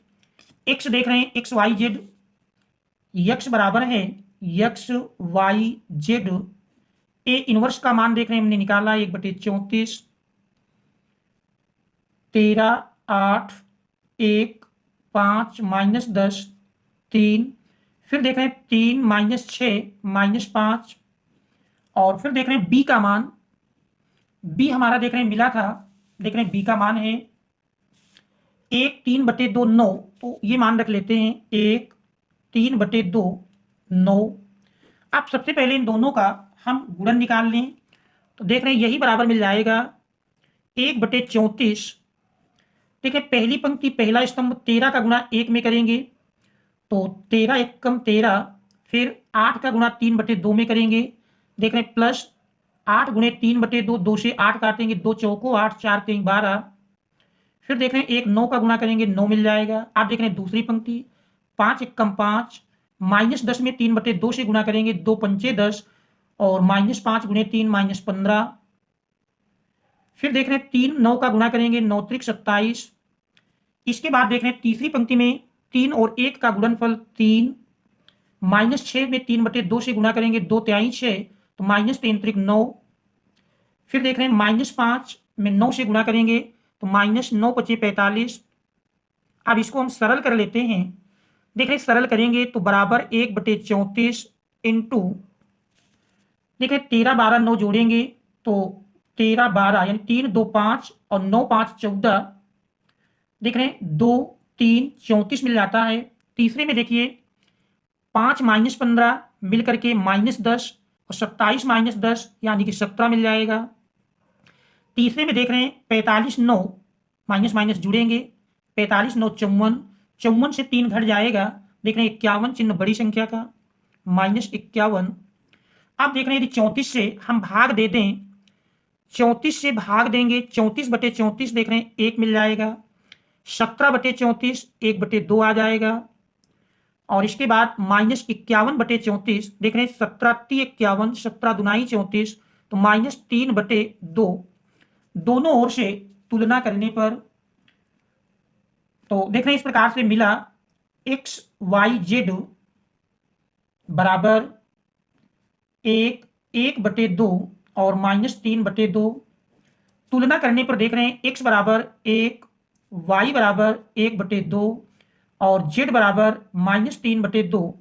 Speaker 1: एक्स देख रहे हैं एक्स वाई जेड, यक्स बराबर है x y z, A inverse का मान देख रहे हैं हमने निकाला 1/34 13 8 1 5 -10 3, फिर देख रहे हैं 3 -6 -5, और फिर देख रहे हैं बी का मान, बी हमारा देख रहे हैं मिला था, देख रहे हैं बी का मान है 1 3/2 9, तो ये मान रख लेते हैं 1 3/2 9। अब सबसे पहले इन दोनों का हम गुणन निकाल लें, तो देख रहे हैं यही बराबर मिल जाएगा 1/34। देखिए पहली पंक्ति पहला स्तंभ 13 का गुणा 1 में करेंगे, तो 13 1 कम 13, फिर 8 का गुणा 3/2 में करेंगे, देख रहे हैं प्लस 8 गुणे 3/2, 2 से 8 काटेंगे, 2 चौको 8 4 3 12, फिर देख रहे हैं 1 9 का गुणा करेंगे 9 मिल जाएगा। आप देख रहे हैं दूसरी पंक्ति 5 1 कम 5, -10 में 3/2 से गुणा करेंगे, 2 पंचे 10, और -5 गुणे 3 -15, फिर देख रहे हैं 3 9 का गुणा करेंगे 9 त्रिक 27। इसके बाद देख रहे हैं तीसरी पंक्ति में 3 और 1 का गुणनफल 3, -6 में 3/2 से गुणा करेंगे, 2 तिहाई 6, तो -3 त्रिक 9, फिर देख रहे हैं -5 में 9 से गुणा करेंगे, तो -9 × 5 = 45। अब इसको हम सरल कर लेते हैं, देख रहे हैं सरल करेंगे तो बराबर 1/34 इंटू देख रहे हैं 13 12 9 जोड़ेंगे, तो 13 12 यानी 3 2 5 और 9 5 14, देख रहे हैं 2 3 34 मिल जाता है। तीसरे में देखिए 5 -15 मिल करके -10 और 27 -10 यानी कि 17 मिल जाएगा। तीसरे में देख रहे हैं 45 9 माइनस माइनस जुड़ेंगे, 45 9 54, 54 से 3 घट जाएगा, देख रहे हैं 51 चिन्ह बड़ी संख्या का -51। अब देख रहे हैं यदि 34 से हम भाग दे दें, 34 से भाग देंगे 34/34 देख रहे हैं 1 मिल जाएगा, 17/34 1/2 आ जाएगा, और इसके बाद -51/34 देख रहे हैं 17 × 51 17 दूनाई 34, तो -3/2 दोनों ओर से तुलना करने पर तो देख रहे हैं इस प्रकार से मिला एक्स वाई जेड बराबर 1/2 और -3/2। तुलना करने पर देख रहे हैं x बराबर 1, y बराबर 1/2 और z बराबर -3/2।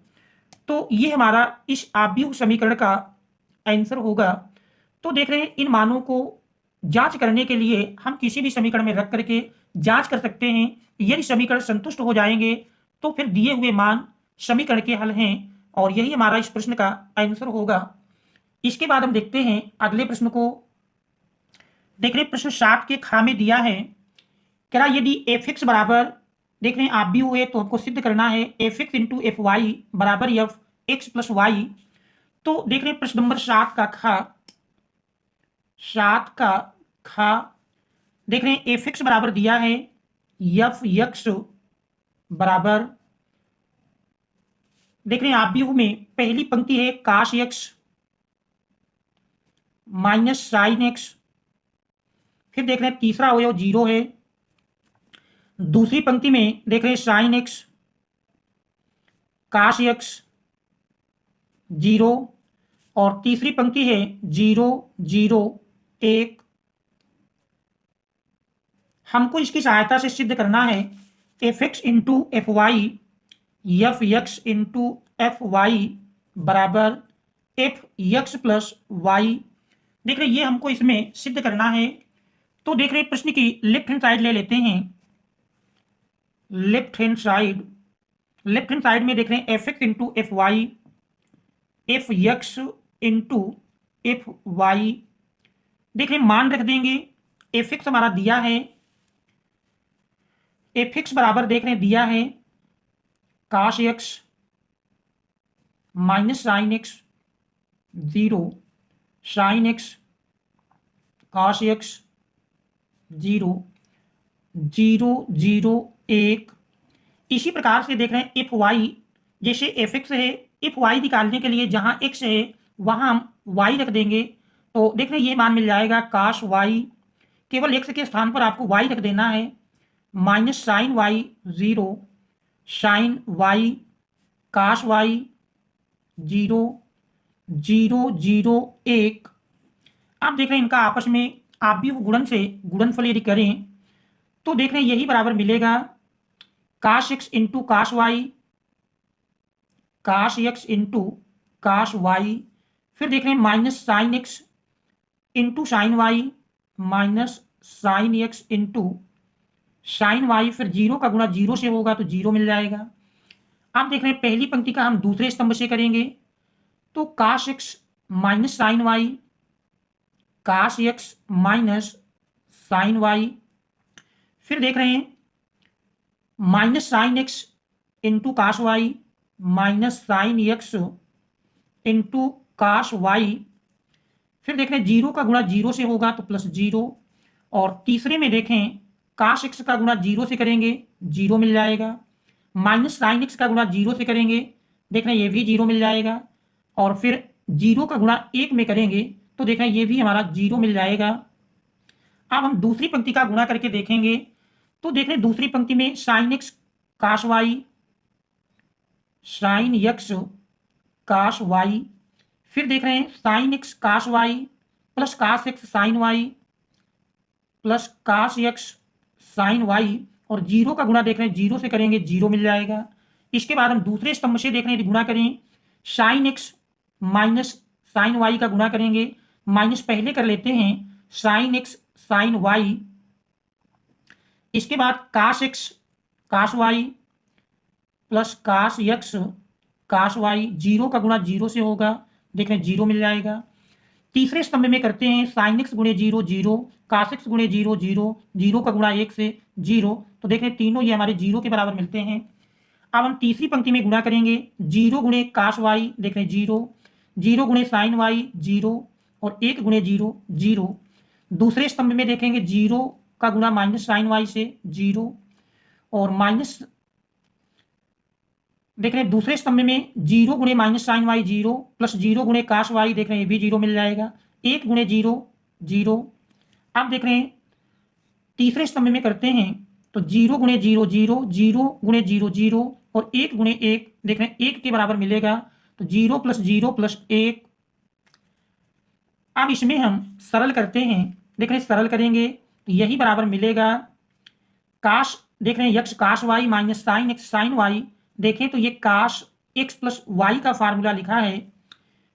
Speaker 1: तो ये हमारा इस आव्यूह समीकरण का आंसर होगा। तो देख रहे हैं इन मानों को जांच करने के लिए हम किसी भी समीकरण में रख करके जांच कर सकते हैं। यदि समीकरण संतुष्ट हो जाएंगे तो फिर दिए हुए मान समीकरण के हल हैं और यही हमारा इस प्रश्न का आंसर होगा। इसके बाद हम देखते हैं अगले प्रश्न को। देख रहे हैं प्रश्न 7 के खा में दिया है, कह रहा यदि f(x) बराबर देख रहे हैं आप भी हुए तो हमको सिद्ध करना है f(x) × fy बराबर f(x + y)। तो देख रहे हैं प्रश्न नंबर 7 का खा, 7 का खा। देख रहे हैं एफ एक्स बराबर दिया है एफ एक्स बराबर, देख रहे हैं आप भी में पहली पंक्ति है काश एक्स माइनस साइन एक्स। फिर देख रहे हैं तीसरा अवयव 0 है। दूसरी पंक्ति में देख रहे हैं साइन एक्स काश एक्स 0, और तीसरी पंक्ति है 0 0 1। हमको इसकी सहायता से सिद्ध करना है f x into f y f x into f y बराबर एफ एक्स प्लस वाई। देख रहे ये हमको इसमें सिद्ध करना है। तो देख रहे प्रश्न की लेफ्ट हैंड साइड ले लेते हैं। लेफ्ट हैंड साइड में देख रहे हैं f x into f y f x into f y. देख रहे मान रख देंगे। एफ एक्स हमारा दिया है, एफ एक्स बराबर देख रहे हैं दिया है काश x minus sine x 0 sign x काश एक्स 0 0 0 1। इसी प्रकार से देख रहे हैं एफ वाई, जैसे एफ एक्स है एफ वाई निकालने के लिए जहां एक्स है वहां हम वाई रख देंगे। तो देख रहे हैं ये मान मिल जाएगा काश वाई, केवल एक्स के स्थान पर आपको वाई रख देना है, minus sine y 0 sine y cos y 0 0 0 1। आप देख रहे हैं इनका आपस में आप भी गुणन से गुणनफल यदि करें तो देख रहे हैं यही बराबर मिलेगा cos x into cos y cos x into cos y. फिर देख रहे हैं minus sine x into sine y minus sine x into sine y. फिर 0 का गुणा 0 से होगा तो 0 मिल जाएगा। आप देख रहे हैं पहली पंक्ति का हम दूसरे स्तंभ से करेंगे तो cos x minus sine y cos x minus sine y. फिर देख रहे हैं minus sine x into cos y minus sine x into cos y. फिर देख रहे हैं 0 का गुणा 0 से होगा तो प्लस 0, और तीसरे में देखें काश एक्स का गुणा 0 से करेंगे 0 मिल जाएगा, माइनस साइन एक्स का गुणा 0 से करेंगे देख रहे हैं ये भी 0 मिल जाएगा, और फिर 0 का गुणा 1 में करेंगे तो देख रहे हैं ये भी हमारा 0 मिल जाएगा। अब हम दूसरी पंक्ति का गुणा करके देखेंगे तो देख रहे हैं दूसरी पंक्ति में sine x cos y sine x cos y. फिर देख रहे हैं sine x cos y plus cos x sine y plus cos x sine y, और 0 का गुणा देख रहे हैं 0 से करेंगे 0 मिल जाएगा। इसके बाद हम दूसरे स्तंभ से देख रहे हैं गुणा करें sine x minus sine y का गुणा करेंगे, माइनस पहले कर लेते हैं साइन एक्स साइन वाई। इसके बाद काश x cos y plus cos x cos y, 0 का गुणा 0 से होगा देख रहे हैं 0 मिल जाएगा। तीसरे स्तंभ में करते हैं साइन एक्स गुणे 0 0 काश एक्स गुणे 0 0 0 का गुणा 1 से 0, तो देख रहे हैं तीनों ये हमारे 0 के बराबर मिलते हैं। अब हम तीसरी पंक्ति में गुणा करेंगे 0 गुणे काश वाई देख रहे हैं 0 0 गुणे साइन वाई 0 और 1 गुणे 0 0। दूसरे स्तंभ में देखेंगे 0 का गुणा माइनस साइन वाई से 0, और माइनस देख रहे हैं दूसरे स्तंभ में 0 गुणे माइनस साइन वाई 0 प्लस 0 गुणे काश वाई देख रहे हैं ये भी 0 मिल जाएगा, 1 गुणे 0 0। अब देख रहे हैं तीसरे स्तंभ में करते हैं तो 0 गुणे 0 0 0 गुणे 0 0 और 1 गुणे 1 देख रहे हैं 1 के बराबर मिलेगा, तो 0 प्लस 1। अब इसमें हम सरल करते हैं, देख रहे हैं सरल करेंगे तो यही बराबर मिलेगा काश देख रहे हैं x cos y minus sine x sine y. देखें तो ये काश एक्स प्लस वाई का फार्मूला लिखा है।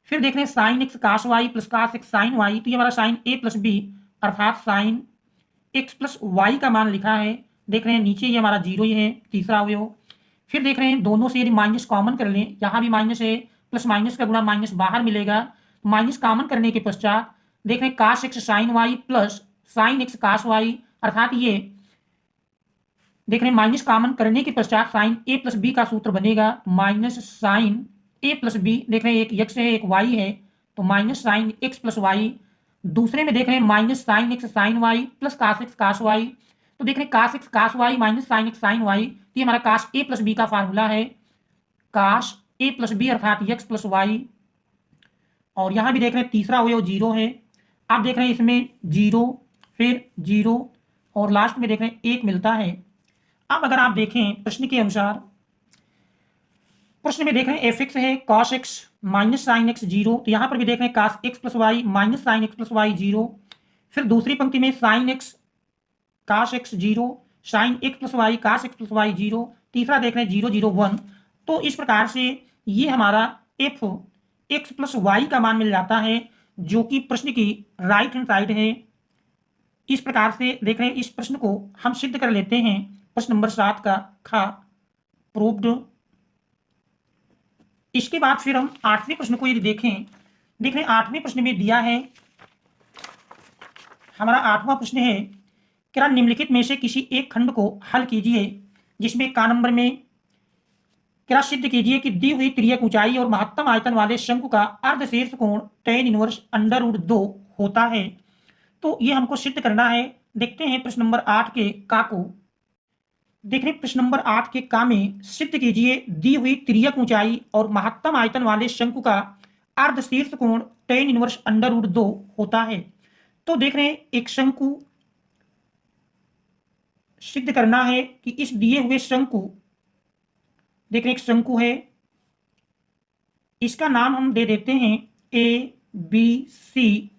Speaker 1: फिर देख रहे हैं sine x cos y plus cos x sine y, तो ये हमारा साइन ए प्लस बी अर्थात साइन एक्स प्लस वाई का मान लिखा है। देख रहे हैं नीचे ये हमारा 0 ही है तीसरा अवयव। फिर देख रहे हैं दोनों से यदि माइनस कॉमन कर लें, यहाँ भी माइनस है प्लस माइनस का गुणा माइनस बाहर मिलेगा, माइनस कॉमन करने के पश्चात देख रहे हैं cos x sine y plus sine x cos y, अर्थात ये देख रहे हैं माइनस कॉमन करने के पश्चात साइन ए प्लस बी का सूत्र बनेगा minus sign A plus B. देख रहे हैं एक एक्स है एक वाई है, तो minus sine x plus y दूसरे में देख रहे हैं minus sine x sine y plus cos x cos y. तो देख रहे हैं cos x cos y minus sine x sine y, तो ये हमारा कास ए प्लस बी का फार्मूला है, कास ए प्लस बी अर्थात एक्स प्लस वाई। और यहाँ भी देख रहे हैं तीसरा अवयव जीरो है। आप देख रहे हैं इसमें जीरो, फिर जीरो और लास्ट में देख रहे हैं एक मिलता है। अब अगर आप देखें प्रश्न के अनुसार, प्रश्न में देख रहे हैं एफ एक्स है cos x minus sine x zero, तो यहाँ पर भी देख रहे हैं cos x plus y minus sine x plus y zero. फिर दूसरी पंक्ति में sine x cos x zero, sine x plus y cos x plus y zero. तीसरा देख रहे हैं जीरो जीरो वन। तो इस प्रकार से ये हमारा एफ एक्स प्लस वाई का मान मिल जाता है, जो कि प्रश्न की राइट हैंड साइड है। इस प्रकार से देख रहे हैं इस प्रश्न को हम सिद्ध कर लेते हैं। प्रश्न नंबर 7 का खा प्रूव्ड। इसके बाद फिर हम 8वें प्रश्न को यदि देखें, देख रहे हैं 8वें प्रश्न में दिया है, हमारा 8वां प्रश्न है, क्या निम्नलिखित में से किसी एक खंड को हल कीजिए जिसमें का नंबर में क्या सिद्ध कीजिए कि दी हुई तिर्यक ऊंचाई और महत्तम आयतन वाले शंकु का अर्धशीर्ष कोण tan इनवर्स अंडर रूट 2 होता है। तो ये हमको सिद्ध करना है। देखते हैं प्रश्न नंबर 8 के का को। देख रहे प्रश्न नंबर 8 के का में सिद्ध कीजिए दी हुई तिर्यक ऊंचाई और महत्तम आयतन वाले शंकु का अर्धशीर्ष कोण tan इनवर्स अंडर रूट 2 होता है। तो देख रहे हैं एक शंकु सिद्ध करना है कि इस दिए हुए शंकु, देख रहे एक शंकु है, इसका नाम हम दे देते हैं ए बी सी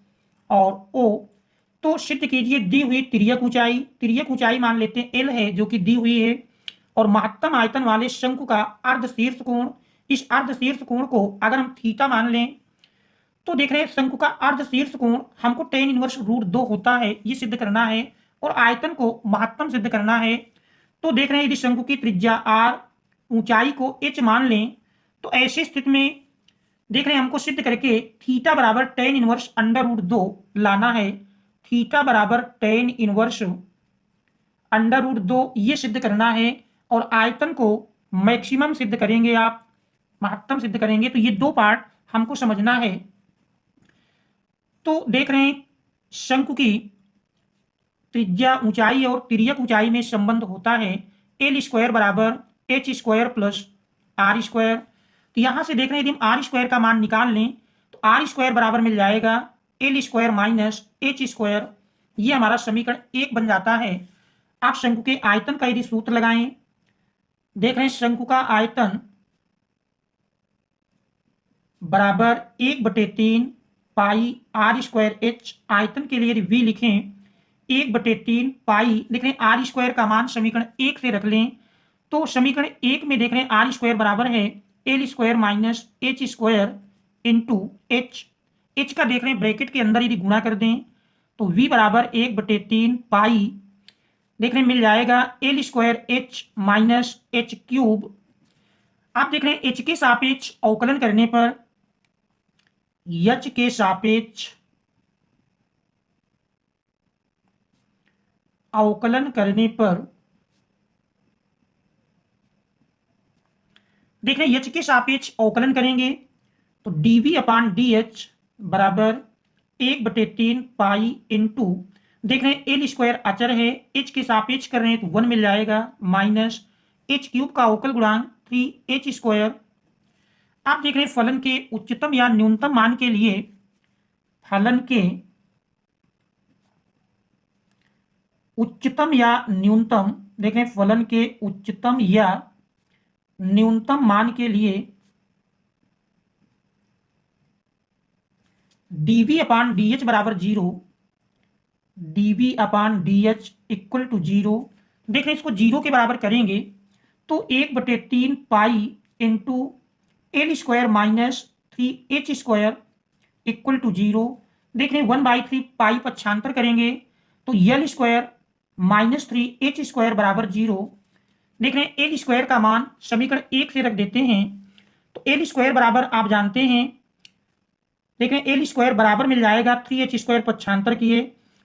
Speaker 1: और ओ। तो सिद्ध कीजिए दी हुई तिर्यक ऊंचाई मान लेते हैं एल है जो कि दी हुई है, और महत्तम आयतन वाले शंकु का अर्धशीर्ष कोण, इस अर्धशीर्ष कोण को अगर हम थीटा मान लें तो देख रहे हैं शंकु का अर्धशीर्ष कोण हमको tan इनवर्स रूट 2 होता है, ये सिद्ध करना है, और आयतन को महत्तम सिद्ध करना है। तो देख रहे हैं यदि शंकु की त्रिज्या r, ऊंचाई को h मान लें, तो ऐसी स्थिति में देख रहे हैं हमको सिद्ध करके थीटा बराबर tan इनवर्स अंडर रूट 2 लाना है। थीटा बराबर tan इनवर्स अंडर रूट 2 ये सिद्ध करना है, और आयतन को मैक्सिमम सिद्ध करेंगे, आप महत्तम सिद्ध करेंगे। तो ये दो पार्ट हमको समझना है। तो देख रहे हैं शंकु की त्रिज्या ऊंचाई और तिर्यक ऊंचाई में संबंध होता है एल स्क्वायर बराबर H square plus are square. तो यहां से देख रहे हैं यदि हम आर स्क्वायर का मान निकाल लें तो आर स्क्वायर बराबर मिल जाएगा L square minus H square. ये हमारा समीकरण 1 बन जाता है। आप शंकु के आयतन का यदि सूत्र लगाएं, देख रहे हैं शंकु का आयतन बराबर 1/3 पाई आर स्क्वायर एच। आयतन के लिए यदि v लिखें 1/3 पाई, देख रहे हैं आर स्क्वायर का मान समीकरण 1 से रख लें, तो समीकरण 1 में देख रहे हैं आर स्क्वायर बराबर है l square minus H square into H. H का देख रहे हैं ब्रैकेट के अंदर यदि गुणा कर दें तो v बराबर 1/3 पाई, देख रहे हैं मिल जाएगा L square H minus H cube. आप देख रहे हैं एच के सापेक्ष अवकलन करने पर, एच के सापेक्ष अवकलन करने पर देख रहे हैं एच के सापेक्ष अवकलन करेंगे तो dv अपान डी एच बराबर 1/3 पाई इंटू, देख रहे हैं एल स्क्वायर अचर है, एच के सापेक्ष कर रहे हैं तो 1 मिल जाएगा, माइनस एच क्यूब का अवकल गुणांक 3h स्क्वायर। आप देख रहे हैं फलन के उच्चतम या न्यूनतम मान के लिए, फलन के उच्चतम या न्यूनतम, देख रहे हैं फलन के उच्चतम या न्यूनतम मान के लिए dv अपान डी एच बराबर 0, dv upon d h equal to 0। देख रहे हैं इसको 0 के बराबर करेंगे तो 1/3 pi into l square minus 3h square equal to 0। देख रहे हैं 1/3 पाई पक्षांतर करेंगे तो L square minus 3h square बराबर 0। देख रहे हैं एल स्क्वायर का मान समीकरण 1 से रख देते हैं, तो एल स्क्वायर बराबर आप जानते हैं, देख रहे हैं एल स्क्वायर बराबर मिल जाएगा 3h स्क्वायर पक्षांतर किए,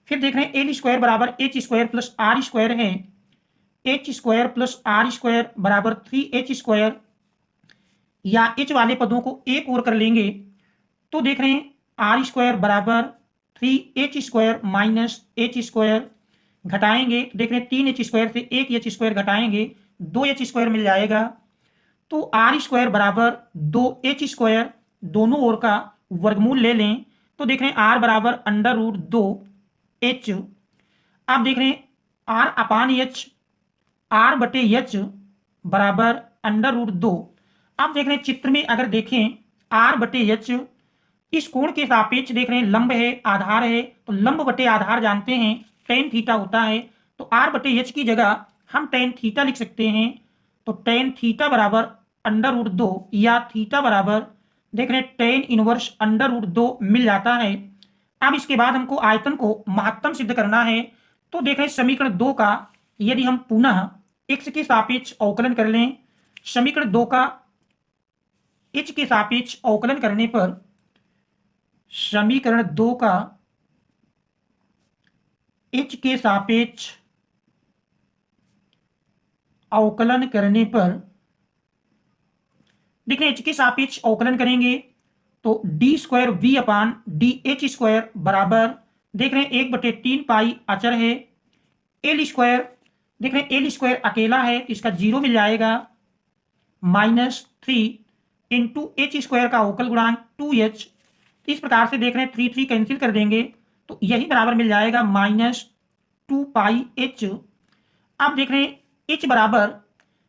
Speaker 1: फिर देख रहे हैं एल स्क्वायर बराबर H square plus are square है, H square plus are square बराबर 3h स्क्वायर, या एच वाले पदों को एक और कर लेंगे तो देख रहे हैं आर स्क्वायर बराबर 3h² माइनस h², घटाएंगे तो देख रहे हैं 3h² से 1h² घटाएंगे 2h² मिल जाएगा। तो r² बराबर 2h², दोनों ओर का वर्गमूल ले लें तो देख रहे हैं r बराबर √2h। आप देख रहे हैं r अपान h, r बटे h बराबर √2। आप देख रहे हैं चित्र में अगर देखें r बटे h इस कोण के सापेक्ष देख रहे हैं लंब है आधार है, तो लंब बटे आधार जानते हैं tan थीटा होता है, तो r बटे h की जगह हम tan थीटा लिख सकते हैं। तो tan थीटा बराबर √2 या थीटा बराबर देख रहे हैं tan इनवर्स √2 मिल जाता है। अब इसके बाद हमको आयतन को महत्तम सिद्ध करना है। तो देख रहे हैं समीकरण 2 का यदि हम पुनः x के सापेक्ष अवकलन कर लें, समीकरण 2 का h के सापेक्ष अवकलन करने पर समीकरण 2 का h के सापेक्ष अवकलन करने पर देखिए h के सापेक्ष अवकलन करेंगे तो d² v अपान dh² बराबर देख रहे हैं 1/3 पाई अचर है, l² देख रहे हैं l² अकेला है तो इसका 0 मिल जाएगा, -3 इंटू h² का अवकल गुणांक 2h। इस प्रकार से देख रहे हैं 3 कैंसिल कर देंगे तो यही बराबर मिल जाएगा -2 पाई h। अब देख रहे हैं h बराबर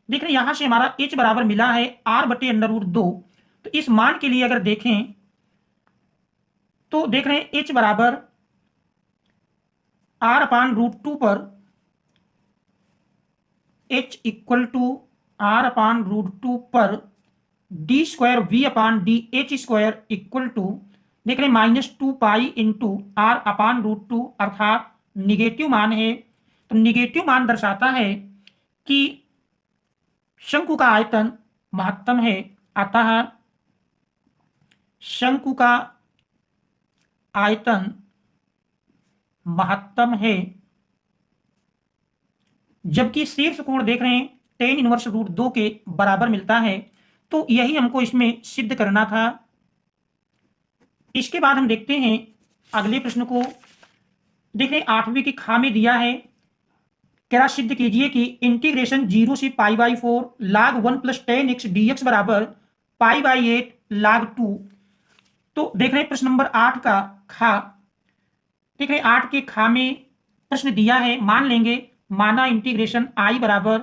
Speaker 1: देख रहे हैं यहां से हमारा h बराबर मिला है r बटे √2। तो इस मान के लिए अगर देखें तो देख रहे हैं h बराबर r अपान √2 पर h इक्वल टू r अपान √2 पर d² v upon dh² equal to देख रहे हैं -2 पाई इंटू r अपान √2 अर्थात निगेटिव मान है। तो निगेटिव मान दर्शाता है कि शंकु का आयतन महत्तम है, अतः शंकु का आयतन महत्तम है। जबकि शीर्ष कोण देख रहे हैं tan इनवर्स √2 के बराबर मिलता है, तो यही हमको इसमें सिद्ध करना था। इसके बाद हम देखते हैं अगले प्रश्न को। देख रहे हैं 8वीं की खा में दिया है, क्या सिद्ध कीजिए कि इंटीग्रेशन 0 से π/4 log 1 + tan x dx बराबर π/8 log 2। तो देख रहे हैं प्रश्न नंबर 8 का खा, देख रहे हैं 8 के खा में प्रश्न दिया है, मान लेंगे माना इंटीग्रेशन I बराबर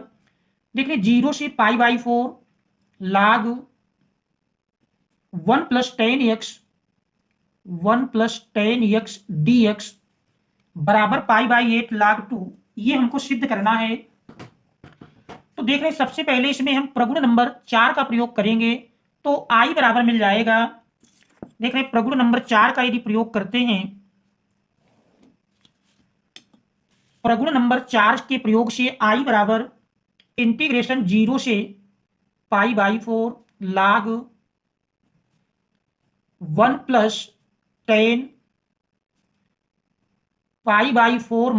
Speaker 1: देख रहे हैं 0 से π/4 log 1 + tan x dx बराबर π/8 log 2, ये हमको सिद्ध करना है। तो देख रहे हैं सबसे पहले इसमें हम प्रगुण नंबर 4 का प्रयोग करेंगे तो I बराबर मिल जाएगा। देख रहे हैं प्रगुण नंबर 4 का यदि प्रयोग करते हैं, प्रगुण नंबर 4 के प्रयोग से I बराबर इंटीग्रेशन 0 से π/4 log 1 + tan π/4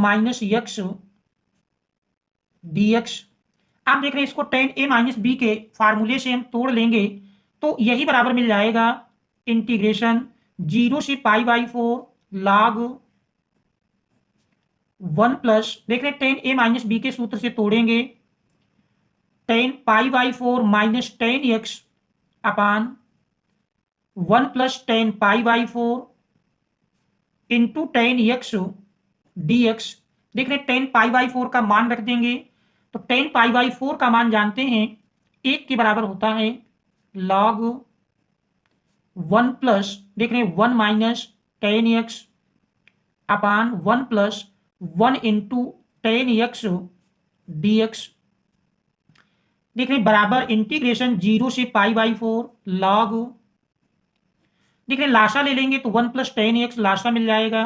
Speaker 1: - x dx। आप देख रहे हैं इसको tan a - b के फार्मूले से हम तोड़ लेंगे तो यही बराबर मिल जाएगा इंटीग्रेशन 0 से π/4 log 1 + देख रहे हैं tan a - b के सूत्र से तोड़ेंगे tan π/4 - tan x upon 1 + tan π/4 into tan x dx। देख रहे हैं tan π/4 का मान रख देंगे तो tan π/4 का मान जानते हैं 1 के बराबर होता है log 1 + देख रहे हैं 1 - tan x upon 1 + 1 into tan x dx। देख रहे हैं बराबर इंटीग्रेशन 0 से π/4 log देख रहे हैं लासा ले लेंगे तो 1 + tan x लासा मिल जाएगा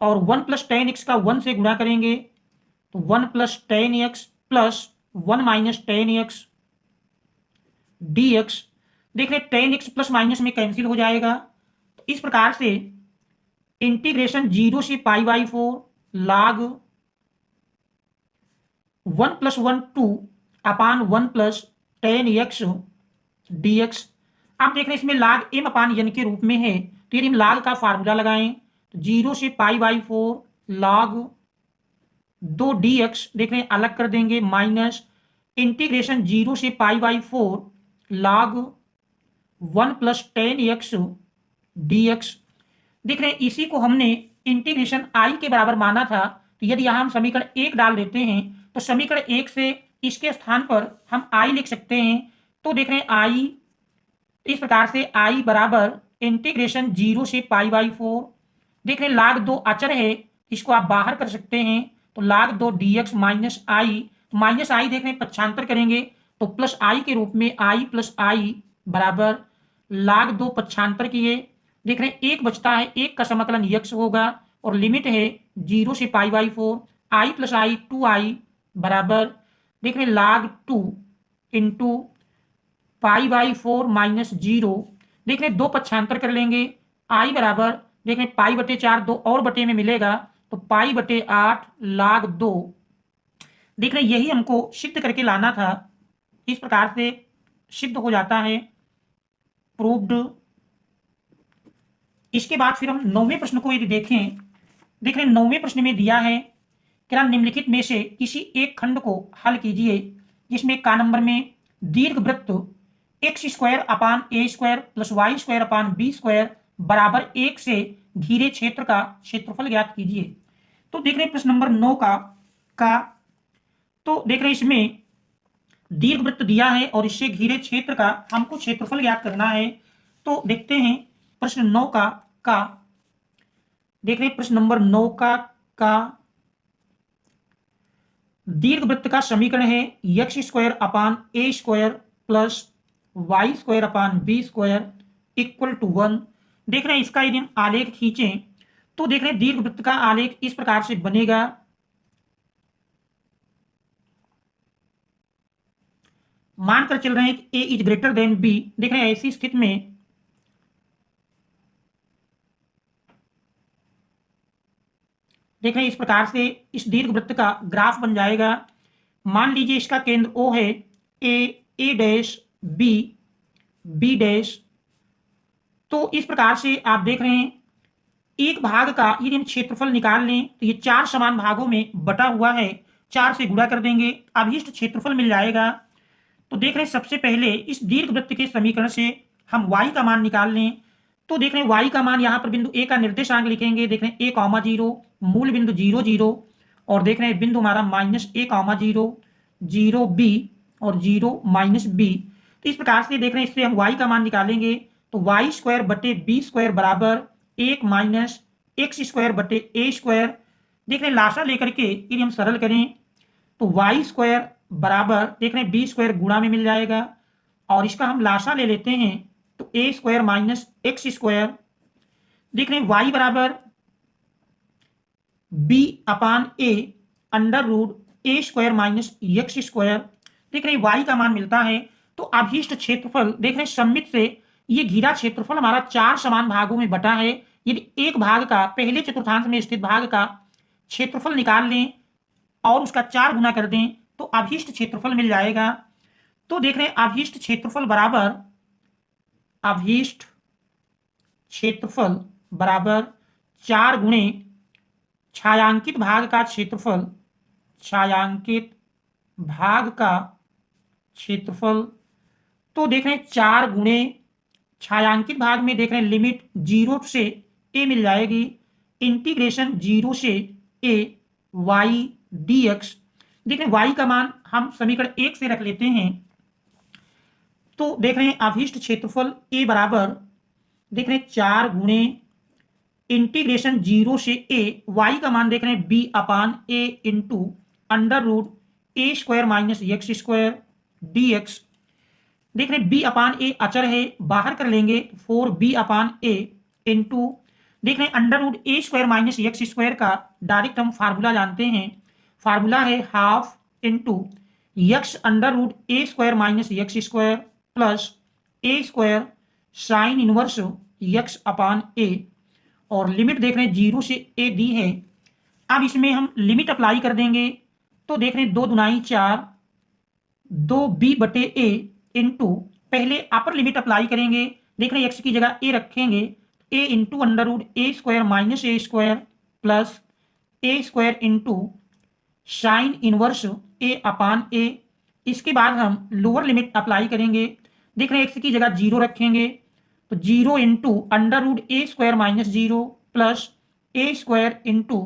Speaker 1: और 1 + tan x का 1 से गुणा करेंगे तो 1 + tan x + 1 - tan x dx। देख रहे हैं tan x प्लस माइनस में कैंसिल हो जाएगा। तो इस प्रकार से इंटीग्रेशन 0 से π/4 log 1 + 1 2 अपान 1 + tan x dx। आप देख रहे हैं इसमें log m/n के रूप में है, तो यदि हम log का फार्मूला लगाएं तो 0 से π/4 log 2 dx देख रहे हैं अलग कर देंगे, माइनस इंटीग्रेशन 0 से π/4 log 1 + 10x dx। देख रहे हैं इसी को हमने इंटीग्रेशन i के बराबर माना था। तो यदि यहाँ हम समीकरण 1 डाल देते हैं तो समीकरण 1 से इसके स्थान पर हम i लिख सकते हैं। तो देख रहे हैं i इस प्रकार से i बराबर इंटीग्रेशन 0 से π/4, देख रहे हैं log 2 अचर है, इसको आप बाहर कर सकते हैं। तो log 2 dx माइनस आई, माइनस आई देख रहे हैं पक्षांतर करेंगे तो प्लस आई के रूप में i + i बराबर log 2 पक्षांतर किए, देख रहे हैं 1 बचता है, 1 का समाकलन x होगा और लिमिट है 0 से π/4 i + i 2i बराबर देख रहे हैं log 2 इंटू π/4 - 0, देख रहे हैं 2 पक्षांतर कर लेंगे, i बराबर देख रहे हैं π/4 2 और बटे में मिलेगा तो π/8 log 2। देख रहे हैं यही हमको सिद्ध करके लाना था, इस प्रकार से सिद्ध हो जाता है, प्रूव्ड। इसके बाद फिर हम 9वें प्रश्न को यदि देखें, देख रहे हैं 9वें प्रश्न में दिया है कि निम्नलिखित में से किसी एक खंड को हल कीजिए जिसमें का नंबर में दीर्घवृत्त x² अपान a² + y² अपान b² बराबर 1 से घिरे क्षेत्र का क्षेत्रफल ज्ञात कीजिए। तो देख रहे हैं प्रश्न नंबर 9 का तो देख रहे हैं इसमें दीर्घवृत्त दिया है और इससे घिरे क्षेत्र का हमको क्षेत्रफल ज्ञात करना है। तो देखते हैं प्रश्न 9 का देख रहे हैं प्रश्न नंबर 9 का दीर्घवृत्त का समीकरण है x² अपान a² + y² अपान b² = 1। देख रहे हैं इसका यदि हम आलेख खींचें तो देख रहे हैं दीर्घवृत्त का आलेख इस प्रकार से बनेगा। मानकर चल रहे हैं कि a > b, देख रहे हैं ऐसी स्थिति में देख रहे हैं इस प्रकार से इस दीर्घवृत्त का ग्राफ बन जाएगा। मान लीजिए इसका केंद्र O है, a b b। तो इस प्रकार से आप देख रहे हैं एक भाग का यदि हम क्षेत्रफल निकाल लें तो ये 4 समान भागों में बटा हुआ है, 4 से गुणा कर देंगे, अभिष्ट क्षेत्रफल मिल जाएगा। तो देख रहे हैं सबसे पहले इस दीर्घवृत्त के समीकरण से हम y का मान निकाल लें। तो देख रहे हैं y का मान यहाँ पर बिंदु a का निर्देशांक लिखेंगे, देख रहे हैं a, 0, मूल बिंदु 0 0 और देख रहे हैं बिंदु हमारा -a, 0 0 b और 0 -b। तो इस प्रकार से देख रहे हैं इससे हम y का मान निकालेंगे तो y² बटे b² बराबर 1 माइनस x² बटे a²। देख रहे हैं लाशा लेकर के यदि हम सरल करें तो y² बराबर देख रहे हैं b² गुणा में मिल जाएगा और इसका हम लाशा ले लेते हैं तो a² माइनस x²। देख रहे हैं y बराबर b upon a √a² minus x²। देख रहे हैं y का मान मिलता है। तो अभीष्ट क्षेत्रफल देख रहे हैं सममित से ये घिरा क्षेत्रफल हमारा 4 समान भागों में बटा है। यदि एक भाग का पहले चतुर्थांश में स्थित भाग का क्षेत्रफल निकाल लें और उसका 4 गुना कर दें तो अभीष्ट क्षेत्रफल मिल जाएगा। तो देख रहे हैं अभीष्ट क्षेत्रफल बराबर 4 गुणे छायांकित भाग का क्षेत्रफल, तो देख रहे हैं 4 गुणे छायांकित भाग में देख रहे हैं लिमिट 0 से a मिल जाएगी, इंटीग्रेशन 0 से a y dx। देख रहे हैं y का मान हम समीकरण 1 से रख लेते हैं। तो देख रहे हैं अभीष्ट क्षेत्रफल a बराबर देख रहे हैं 4 गुणे इंटीग्रेशन 0 से a, y का मान देख रहे हैं b upon a into √a² minus x² dx। देख रहे हैं b अपान a अचर है, बाहर कर लेंगे 4b अपान a इंटू देख रहे हैं √a² माइनस x² का डायरेक्ट हम फार्मूला जानते हैं, फार्मूला है half into x √a² minus x² plus a² sine inverse x upon a और लिमिट देख रहे हैं 0 से a दी है। अब इसमें हम लिमिट अप्लाई कर देंगे तो देख रहे हैं 2 दूनाई 4 2b बटे a इंटू पहले अपर लिमिट अप्लाई करेंगे, देख रहे हैं x की जगह a रखेंगे ए into under root A square minus A square plus A square into sine inverse ए अपान ए। इसके बाद हम लोअर लिमिट अप्लाई करेंगे। देख रहे हैं एक्स की जगह 0 रखेंगे तो 0 into under root A square minus 0 plus A square into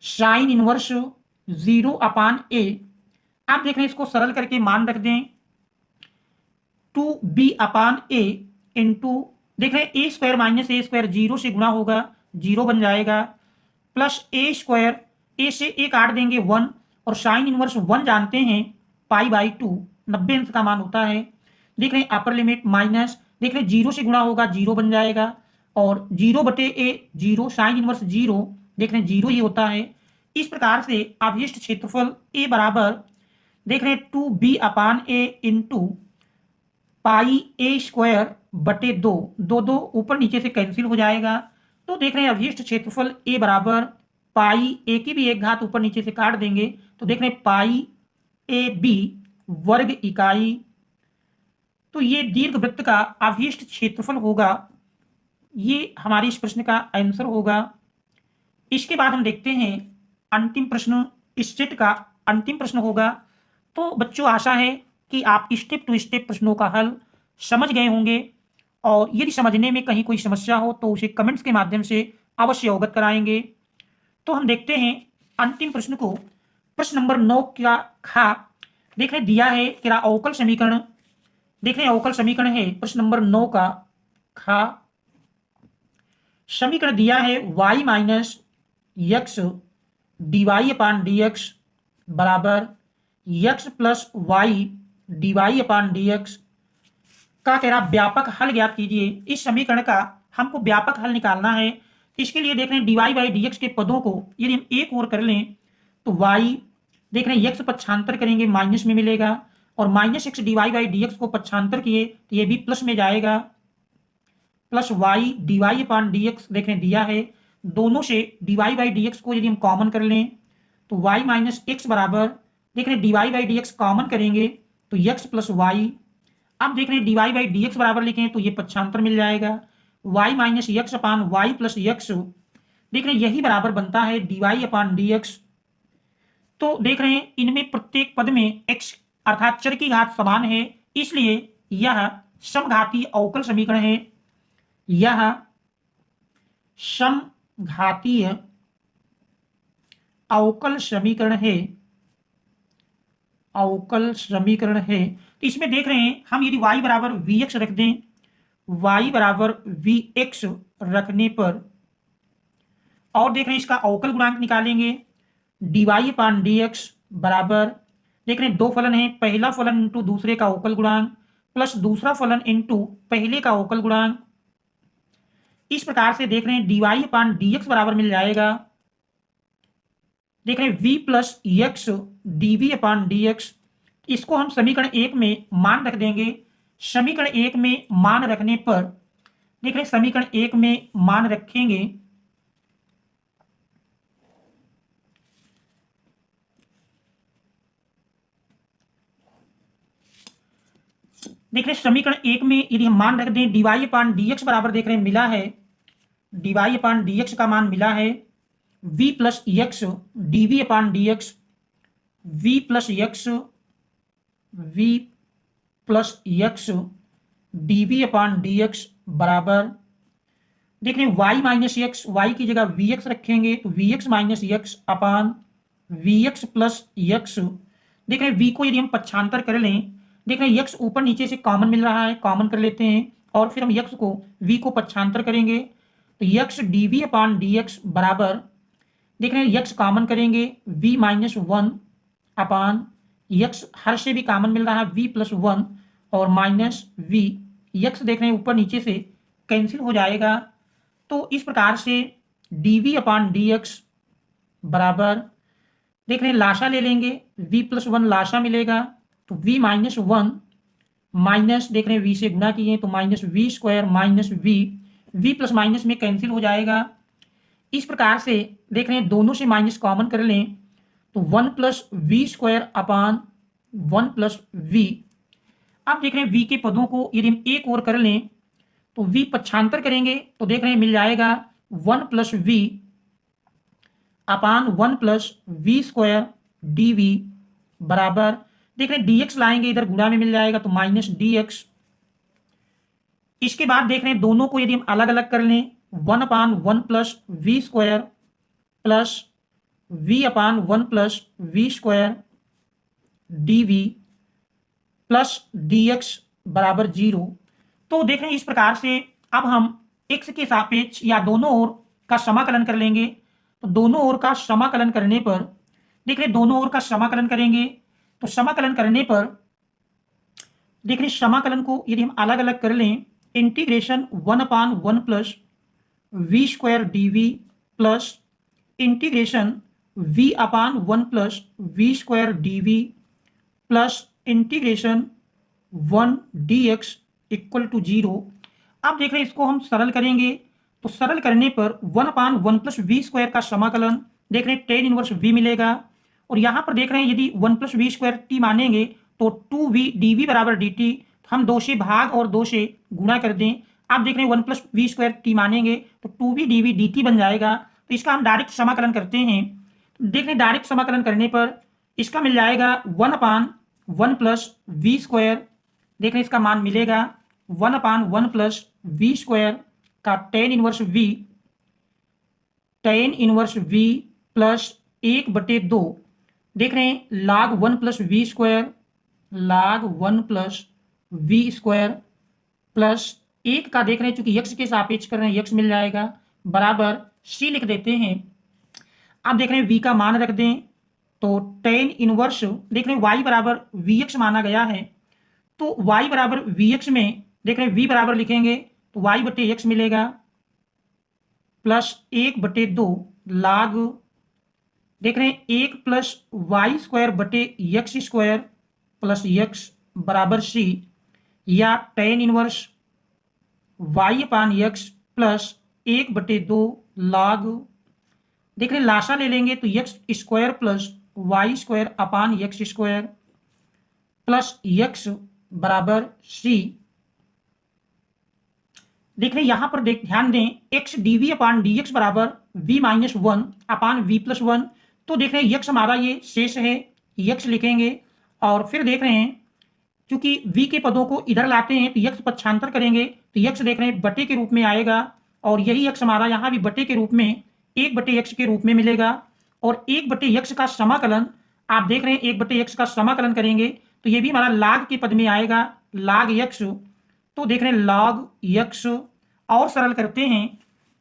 Speaker 1: sine inverse 0 अपान ए। आप देख रहे हैं इसको सरल करके मान रख दें 2b अपान ए इंटू देख रहे हैं A square minus A square 0 से गुणा होगा 0 बन जाएगा प्लस ए स्क्वायर ए से ए काट देंगे 1 और साइन इनवर्स 1 जानते हैं पाई बाई 2 90 अंश का मान होता है। देख रहे हैं अपर लिमिट माइनस देख रहे हैं 0 से गुणा होगा 0 बन जाएगा और 0 बटे ए 0 साइन इनवर्स 0 देख रहे हैं 0 ही होता है। इस प्रकार से अवशिष्ट क्षेत्रफल ए बराबर देख रहे हैं 2b अपान ए इंटू पाई ए स्क्वायर बटे 2 दो दो ऊपर नीचे से कैंसिल हो जाएगा तो देख रहे हैं अवशिष्ट क्षेत्रफल ए बराबर पाई ए की भी एक घात ऊपर नीचे से काट देंगे तो देख रहे हैं पाई ए बी वर्ग इकाई। तो ये दीर्घवृत्त का अवशिष्ट क्षेत्रफल होगा, ये हमारे इस प्रश्न का आंसर होगा। इसके बाद हम देखते हैं अंतिम प्रश्न, स्टेट का अंतिम प्रश्न होगा। तो बच्चों आशा है कि आप स्टेप टू स्टेप प्रश्नों का हल समझ गए होंगे और यदि समझने में कहीं कोई समस्या हो तो उसे कमेंट्स के माध्यम से अवश्य अवगत कराएंगे। तो हम देखते हैं अंतिम प्रश्न को। प्रश्न नंबर 9 का खा देख रहे दिया है कि अवकल समीकरण देख रहे अवकल समीकरण है। प्रश्न नंबर 9 का खा समीकरण दिया है y minus x d y upon D x बराबर x plus y d y upon D x का कह रहा व्यापक हल ज्ञात कीजिए। इस समीकरण का हमको व्यापक हल निकालना है। इसके लिए देख रहे हैं d y by D x के पदों को यदि हम एक और कर लें तो y देख रहे हैं यक्स पक्षांतर करेंगे माइनस में मिलेगा और minus x d y by D x को पक्षांतर किए तो ये भी प्लस में जाएगा plus y d y upon D x देख रहे हैं दिया है। दोनों से d y by D x को यदि हम कॉमन कर लें तो y माइनस एक्स बराबर देख रहे हैं d y by D x common करेंगे तो यक्स प्लस वाई। अब देख रहे हैं d y by D x बराबर लिखें तो ये पक्षांतर मिल जाएगा y minus x upon y plus x देख रहे हैं यही बराबर बनता है d y upon D x. तो देख रहे हैं इनमें प्रत्येक पद में x अर्थात चर की घात समान है इसलिए यह समघातीय अवकल समीकरण है। यह समघातीय अवकल समीकरण है। अवकल समीकरण है तो इसमें देख रहे हैं हम यदि y बराबर वी एक्स रख दें y बराबर वी एक्स रखने पर और देख रहे हैं इसका अवकल गुणांक निकालेंगे D y upon D x बराबर देख रहे हैं दो फलन है पहला फलन इंटू दूसरे का अवकल गुणांक प्लस दूसरा फलन इंटू पहले का अवकल गुणांक। इस प्रकार से देख रहे हैं d y upon D x बराबर मिल जाएगा देख रहे हैं v plus x d v upon D x. इसको हम समीकरण 1 में मान रख देंगे। समीकरण 1 में मान रखने पर देख रहे हैं समीकरण 1 में मान रखेंगे देख रहे हैं समीकरण 1 में यदि हम मान रख दें d y upon D x बराबर देख रहे हैं मिला है d y upon D x का मान मिला है v plus x d v upon D x v plus x d v upon D x बराबर देख रहे हैं y माइनस एक्स वाई की जगह वी एक्स रखेंगे तो v x minus x upon v x plus x देख रहे हैं v को यदि हम पक्षांतर कर लें देख रहे हैं x ऊपर नीचे से कॉमन मिल रहा है कॉमन कर लेते हैं और फिर हम x को v को पक्षांतर करेंगे तो x D v upon D x बराबर देख रहे हैं x कॉमन करेंगे v माइनस 1 अपान x हर से भी कॉमन मिल रहा है v प्लस 1 और माइनस v x देख रहे हैं ऊपर नीचे से कैंसिल हो जाएगा। तो इस प्रकार से dv अपान dx बराबर देख रहे हैं लाशा ले लेंगे v प्लस 1 लाशा मिलेगा तो v माइनस 1 माइनस देख रहे हैं v से गुणा किए तो minus v square minus v plus minus में कैंसिल हो जाएगा। इस प्रकार से देख रहे हैं दोनों से माइनस कॉमन कर लें तो 1 plus v square upon 1 plus v. अब देख रहे हैं v के पदों को यदि हम एक और कर लें तो v पक्षांतर करेंगे तो देख रहे हैं मिल जाएगा 1 plus v upon 1 plus v square d v बराबर, देख रहे हैं dx लाएंगे इधर गुणा में मिल जाएगा तो माइनस dx। इसके बाद देख रहे हैं दोनों को यदि हम अलग अलग कर लें 1 upon 1 plus v square plus v upon 1 plus v square d v plus dx बराबर 0। तो देख रहे हैं इस प्रकार से अब हम x के सापेक्ष या दोनों ओर का समाकलन कर लेंगे। तो दोनों ओर का समाकलन करने पर देख रहे हैं दोनों ओर का समाकलन करेंगे तो समाकलन करने पर देख रहे हैं समाकलन को यदि हम अलग अलग कर लें integration 1 upon 1 plus v square d v plus integration v upon 1 plus v square d v plus integration 1 dx equal to 0। अब देख रहे हैं इसको हम सरल करेंगे तो सरल करने पर 1 अपान 1 प्लस वी स्क्वायर का समाकलन देख रहे हैं टेन इनवर्स v मिलेगा और यहाँ पर देख रहे हैं यदि 1 प्लस वी स्क्वायर टी मानेंगे तो 2v dv बराबर dt, हम 2 से भाग और 2 से गुणा कर दें। आप देख रहे हैं 1 प्लस वी स्क्वायर टी मानेंगे तो 2v dv dt बन जाएगा। तो इसका हम डायरेक्ट समाकलन करते हैं। देख रहे हैं डायरेक्ट समाकलन करने पर इसका मिल जाएगा 1 अपान 1 प्लस वी स्क्वायर, देख रहे हैं इसका मान मिलेगा 1 अपान 1 प्लस वी स्क्वायर का टेन इनवर्स वी प्लस 1/2, देख रहे हैं log 1 plus v square log 1 plus v square plus 1 का देख रहे हैं चूंकि x के सापेक्ष कर रहे हैं x मिल जाएगा बराबर c लिख देते हैं। आप देख रहे हैं v का मान रख दें तो टेन इनवर्स देख रहे हैं y बराबर vx माना गया है तो y बराबर vx में देख रहे हैं v बराबर लिखेंगे तो y बटे x मिलेगा प्लस 1/2 log देख रहे हैं 1 प्लस वाई स्क्वायर बटे x स्क्वायर प्लस x बराबर c या ten inverse y upon x plus 1/2 log देख रहे हैं लासा ले लेंगे तो x square plus y square upon x square plus x बराबर c। देख रहे हैं यहां पर ध्यान दें x dv अपान dx बराबर v माइनस 1 अपान v प्लस 1। तो देख रहे हैं x हमारा ये शेष है x लिखेंगे और फिर देख रहे हैं क्योंकि v के पदों को इधर लाते हैं तो x पक्षांतर करेंगे तो x देख रहे हैं बटे के रूप में आएगा और यही x हमारा यहाँ भी बटे के रूप में 1/x के रूप में मिलेगा और 1/x का समाकलन आप देख रहे हैं 1/x का समाकलन करेंगे तो ये भी हमारा log के पद में आएगा log x। तो देख रहे हैं log x और सरल करते हैं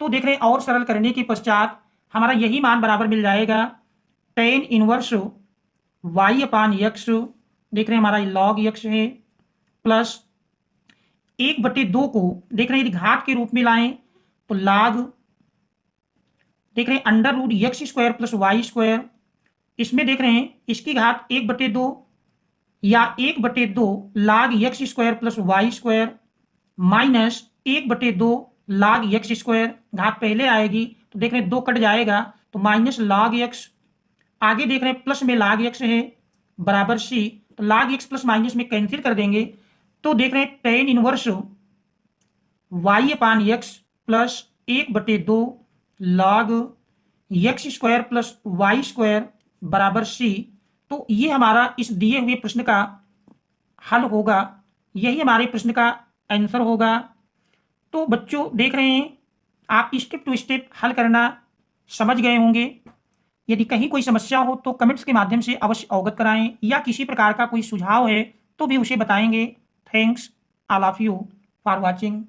Speaker 1: तो देख रहे हैं और सरल करने के पश्चात हमारा यही मान बराबर मिल जाएगा ten inverse y upon x, देख रहे हैं हमारा log x है प्लस 1/2 को देख रहे हैं यदि घात के रूप में लाएं तो log देख रहे हैं under root x square plus y square, इसमें देख रहे हैं इसकी घात 1/2 या 1/2 log x square plus y square minus 1/2 log x square, घात पहले आएगी तो देख रहे हैं 2 कट जाएगा तो माइनस log x, आगे देख रहे हैं प्लस में log x है बराबर c, तो log x प्लस माइनस में कैंसिल कर देंगे तो देख रहे हैं tan inverse y upon x plus 1/2 log x square plus y square बराबर c। तो ये हमारा इस दिए हुए प्रश्न का हल होगा, यही हमारे प्रश्न का आंसर होगा। तो बच्चों देख रहे हैं आप स्टेप टू स्टेप हल करना समझ गए होंगे। यदि कहीं कोई समस्या हो तो कमेंट्स के माध्यम से अवश्य अवगत कराएं या किसी प्रकार का कोई सुझाव है तो भी उसे बताएंगे। Thanks all of you for watching.